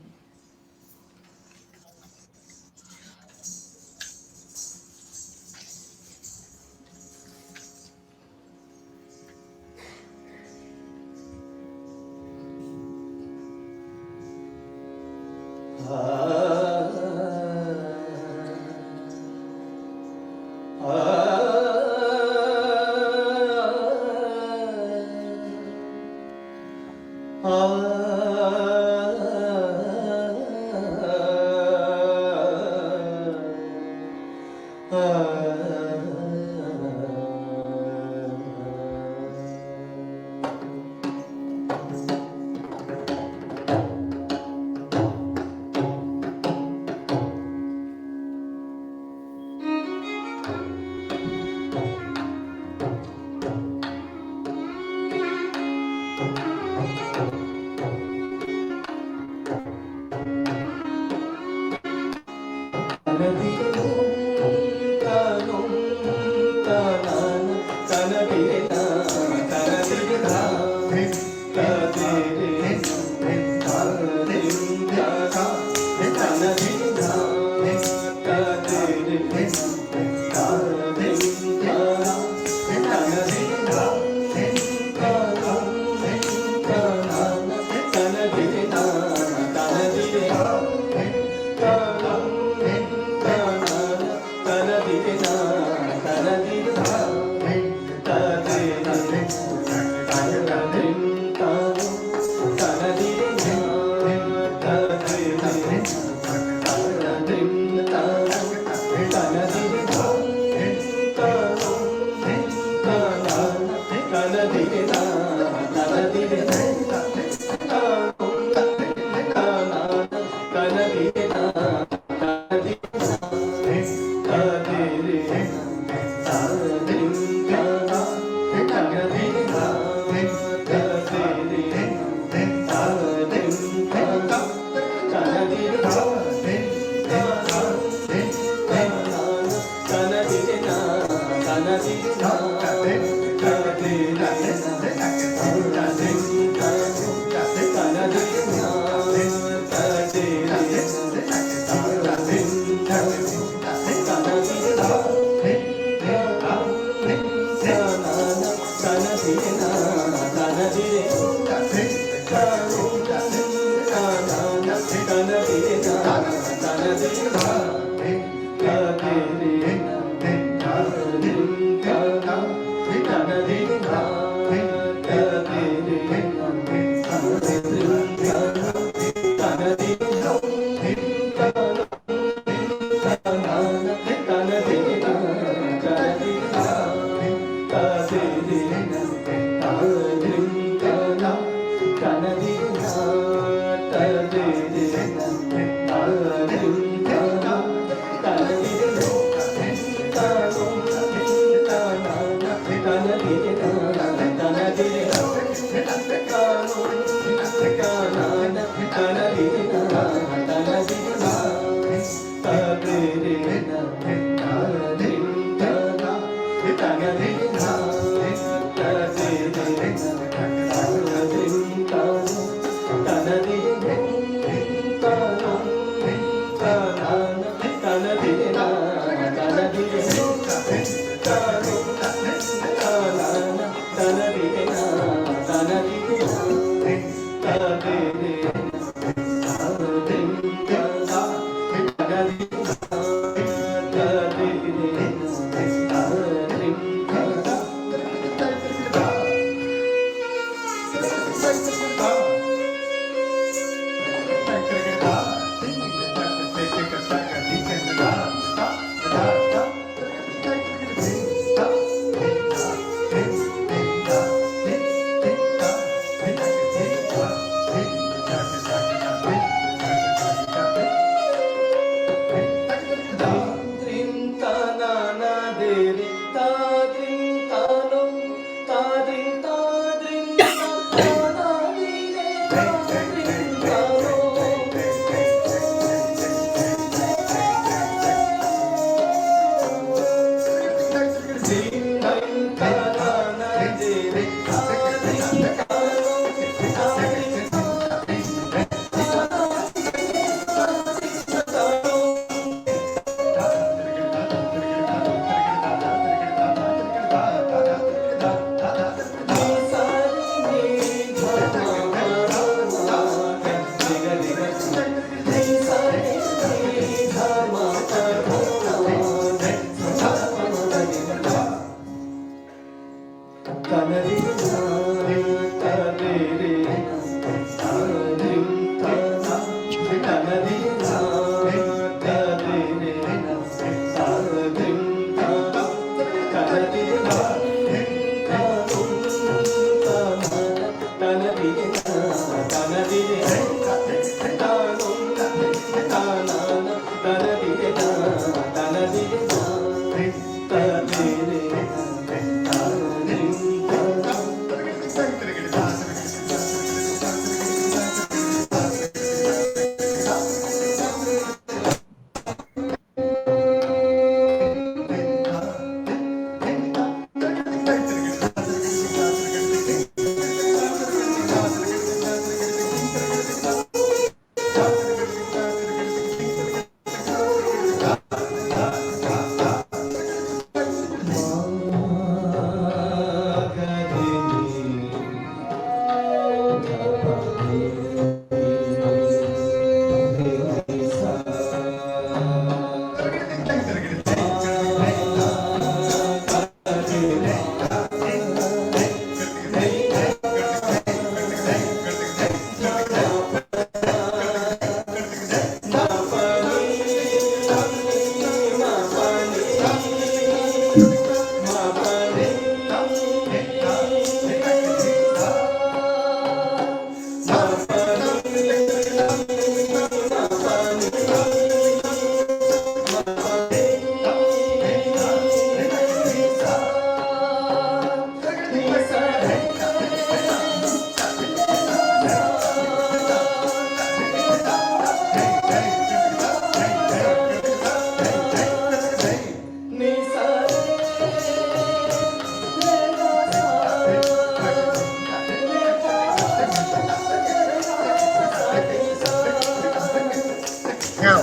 B: Now,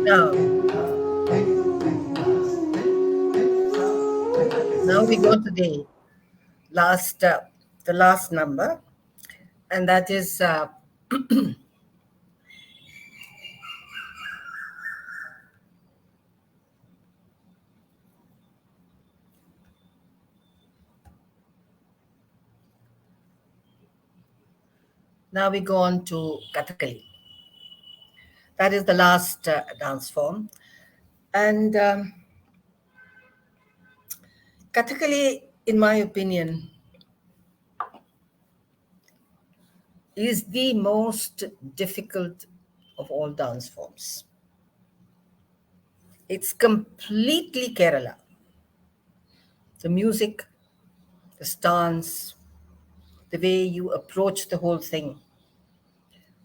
B: now, now we go to the last number, and that is now we go on to Kathakali. That is the last dance form, and Kathakali, in my opinion, is the most difficult of all dance forms. It's completely Kerala. The music, the stance, the way you approach the whole thing.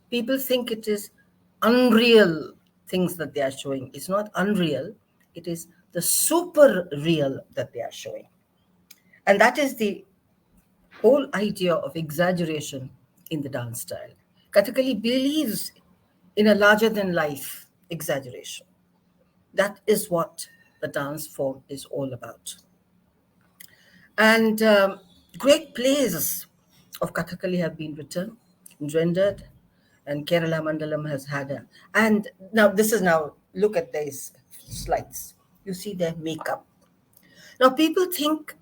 B: People think it is unreal things that they are showing. It's not unreal, it is the super real that they are showing. And that is the whole idea of exaggeration in the dance style. Kathakali believes in a larger than life exaggeration. That is what the dance form is all about. And great plays of Kathakali have been written and rendered, and Kerala Mandalam has had a. And now, look at these slides. You see their makeup. Now, people think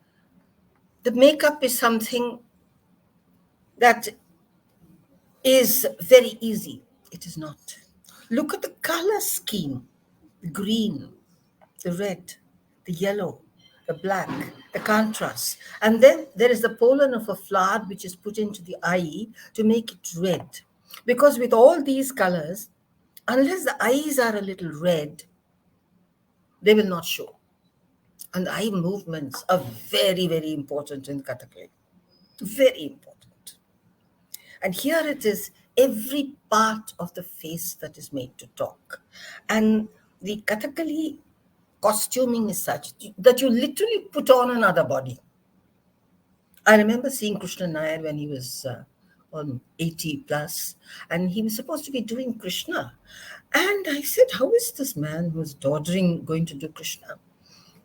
B: the makeup is something that is very easy. It is not. Look at the color scheme: the green, the red, the yellow, the black, the contrast. And then there is the pollen of a flower which is put into the eye to make it red. Because with all these colors, unless the eyes are a little red, they will not show. And eye movements are very, very important in Kathakali. Very important. And here it is, every part of the face that is made to talk. And the Kathakali costuming is such that you literally put on another body. I remember seeing Krishna Nair when he was on 80 plus, and he was supposed to be doing Krishna. And I said, how is this man who's doddering going to do Krishna?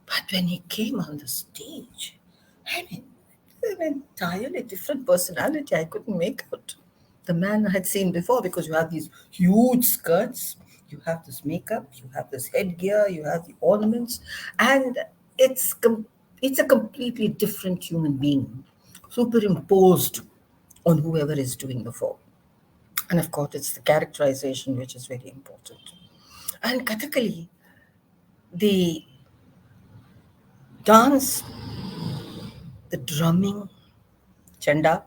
B: But when he came on the stage, I mean, an entirely different personality. I couldn't make out the man I had seen before, because you have these huge skirts, you have this makeup, you have this headgear, you have the ornaments, and it's a completely different human being superimposed on whoever is doing the form. And of course, it's the characterization which is very important. And Kathakali, the dance, the drumming, chanda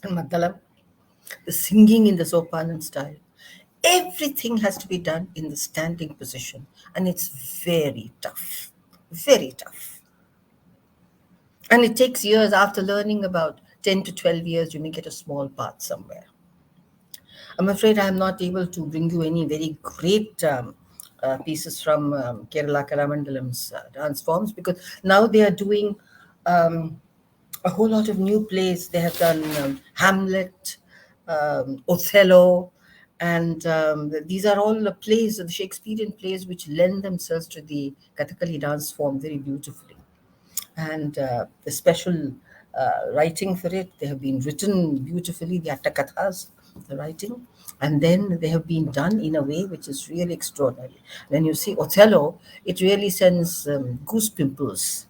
B: and madalam, the singing in the sopanan style, everything has to be done in the standing position. And it's very tough, very tough. And it takes years. After learning about 10 to 12 years, you may get a small part somewhere. I'm afraid I'm not able to bring you any very great pieces from Kerala Kalamandalam's dance forms, because now they are doing a whole lot of new plays. They have done Hamlet, Othello, and these are all the plays, the Shakespearean plays, which lend themselves to the Kathakali dance form very beautifully. And the special writing for it, they have been written beautifully, the Attakathas, the writing, and then they have been done in a way which is really extraordinary. When you see Othello, it really sends goose pimples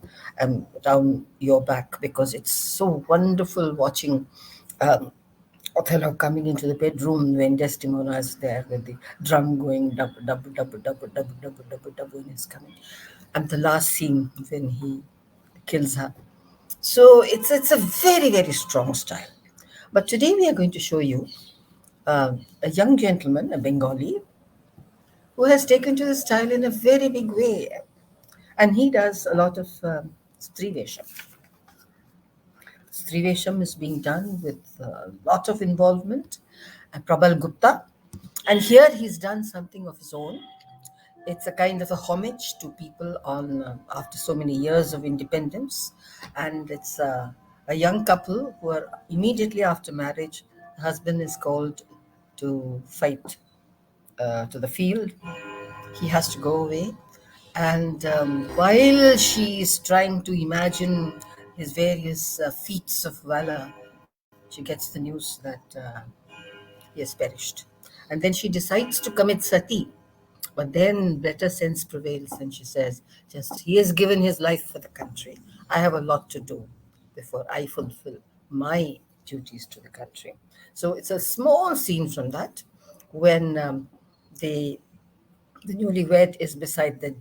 B: down your back, because it's so wonderful watching Othello coming into the bedroom when Desdemona is there with the drum going double, double, double, double, double, double, double, double when he's coming. And the last scene when he kills her. So it's a very, very strong style. But today we are going to show you a young gentleman, a Bengali, who has taken to the style in a very big way. And he does a lot of Strivesham. Strivesham is being done with a lot of involvement. And Prabal Gupta. And here he's done something of his own. It's a kind of a homage to people on after so many years of independence, and it's a young couple who are immediately after marriage. The husband is called to fight to the field. He has to go away, and while she is trying to imagine his various feats of valor, she gets the news that he has perished. And then she decides to commit sati. But then better sense prevails, and she says, just he has given his life for the country. I have a lot to do before I fulfill my duties to the country. So it's a small scene from that when the the newlywed is beside the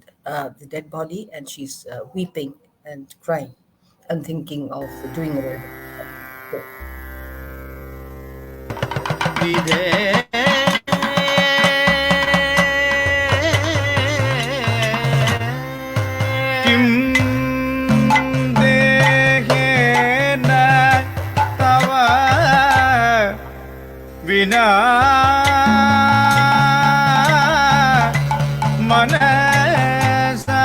B: dead body, and she's weeping and crying and thinking of doing away with it.
D: किं देहेन तव विना मनसा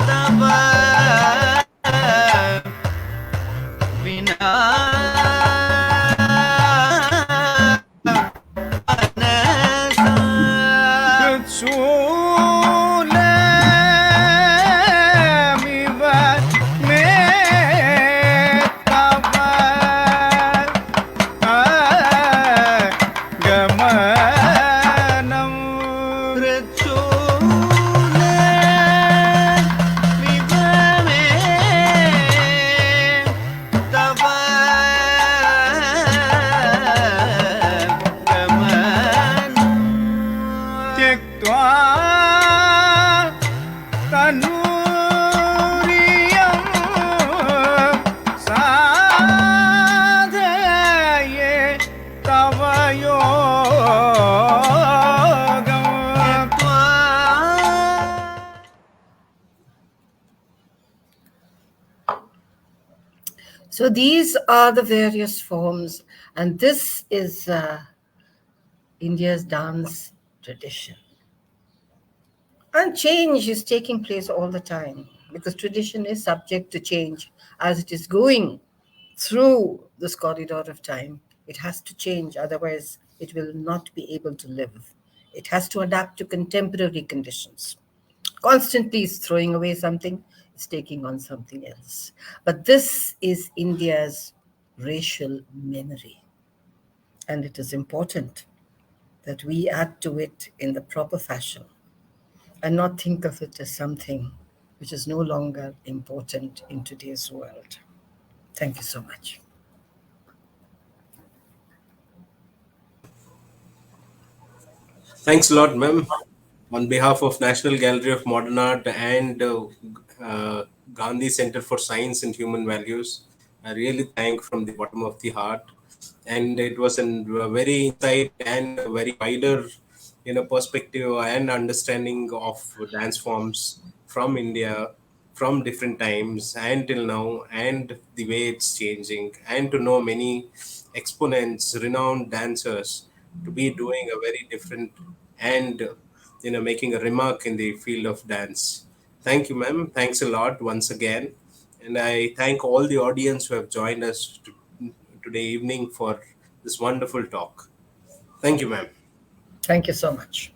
C: तव विना
D: शूलमिव मे तव गमनम् त्यक्त्वा तनूरियं साधये तव योगम्
B: So these are the various forms, and this is India's dance tradition. And change is taking place all the time because tradition is subject to change as it is going through this corridor of time. It has to change, otherwise, it will not be able to live. It has to adapt to contemporary conditions. Constantly is throwing away something, it's taking on something else. But this is India's racial memory. And it is important that we add to it in the proper fashion and not think of it as something which is no longer important in today's world. Thank you so much.
A: Thanks a lot, ma'am. On behalf of National Gallery of Modern Art and Gandhi Center for Science and Human Values, I really thank from the bottom of the heart. And it was a very insight and a very wider, perspective and understanding of dance forms from India, from different times and till now, and the way it's changing, and to know many exponents, renowned dancers, to be doing a very different and making a remark in the field of dance. Thank you, ma'am. Thanks a lot once again, and I thank all the audience who have joined us today evening for this wonderful talk. Thank you, ma'am.
B: Thank you so much.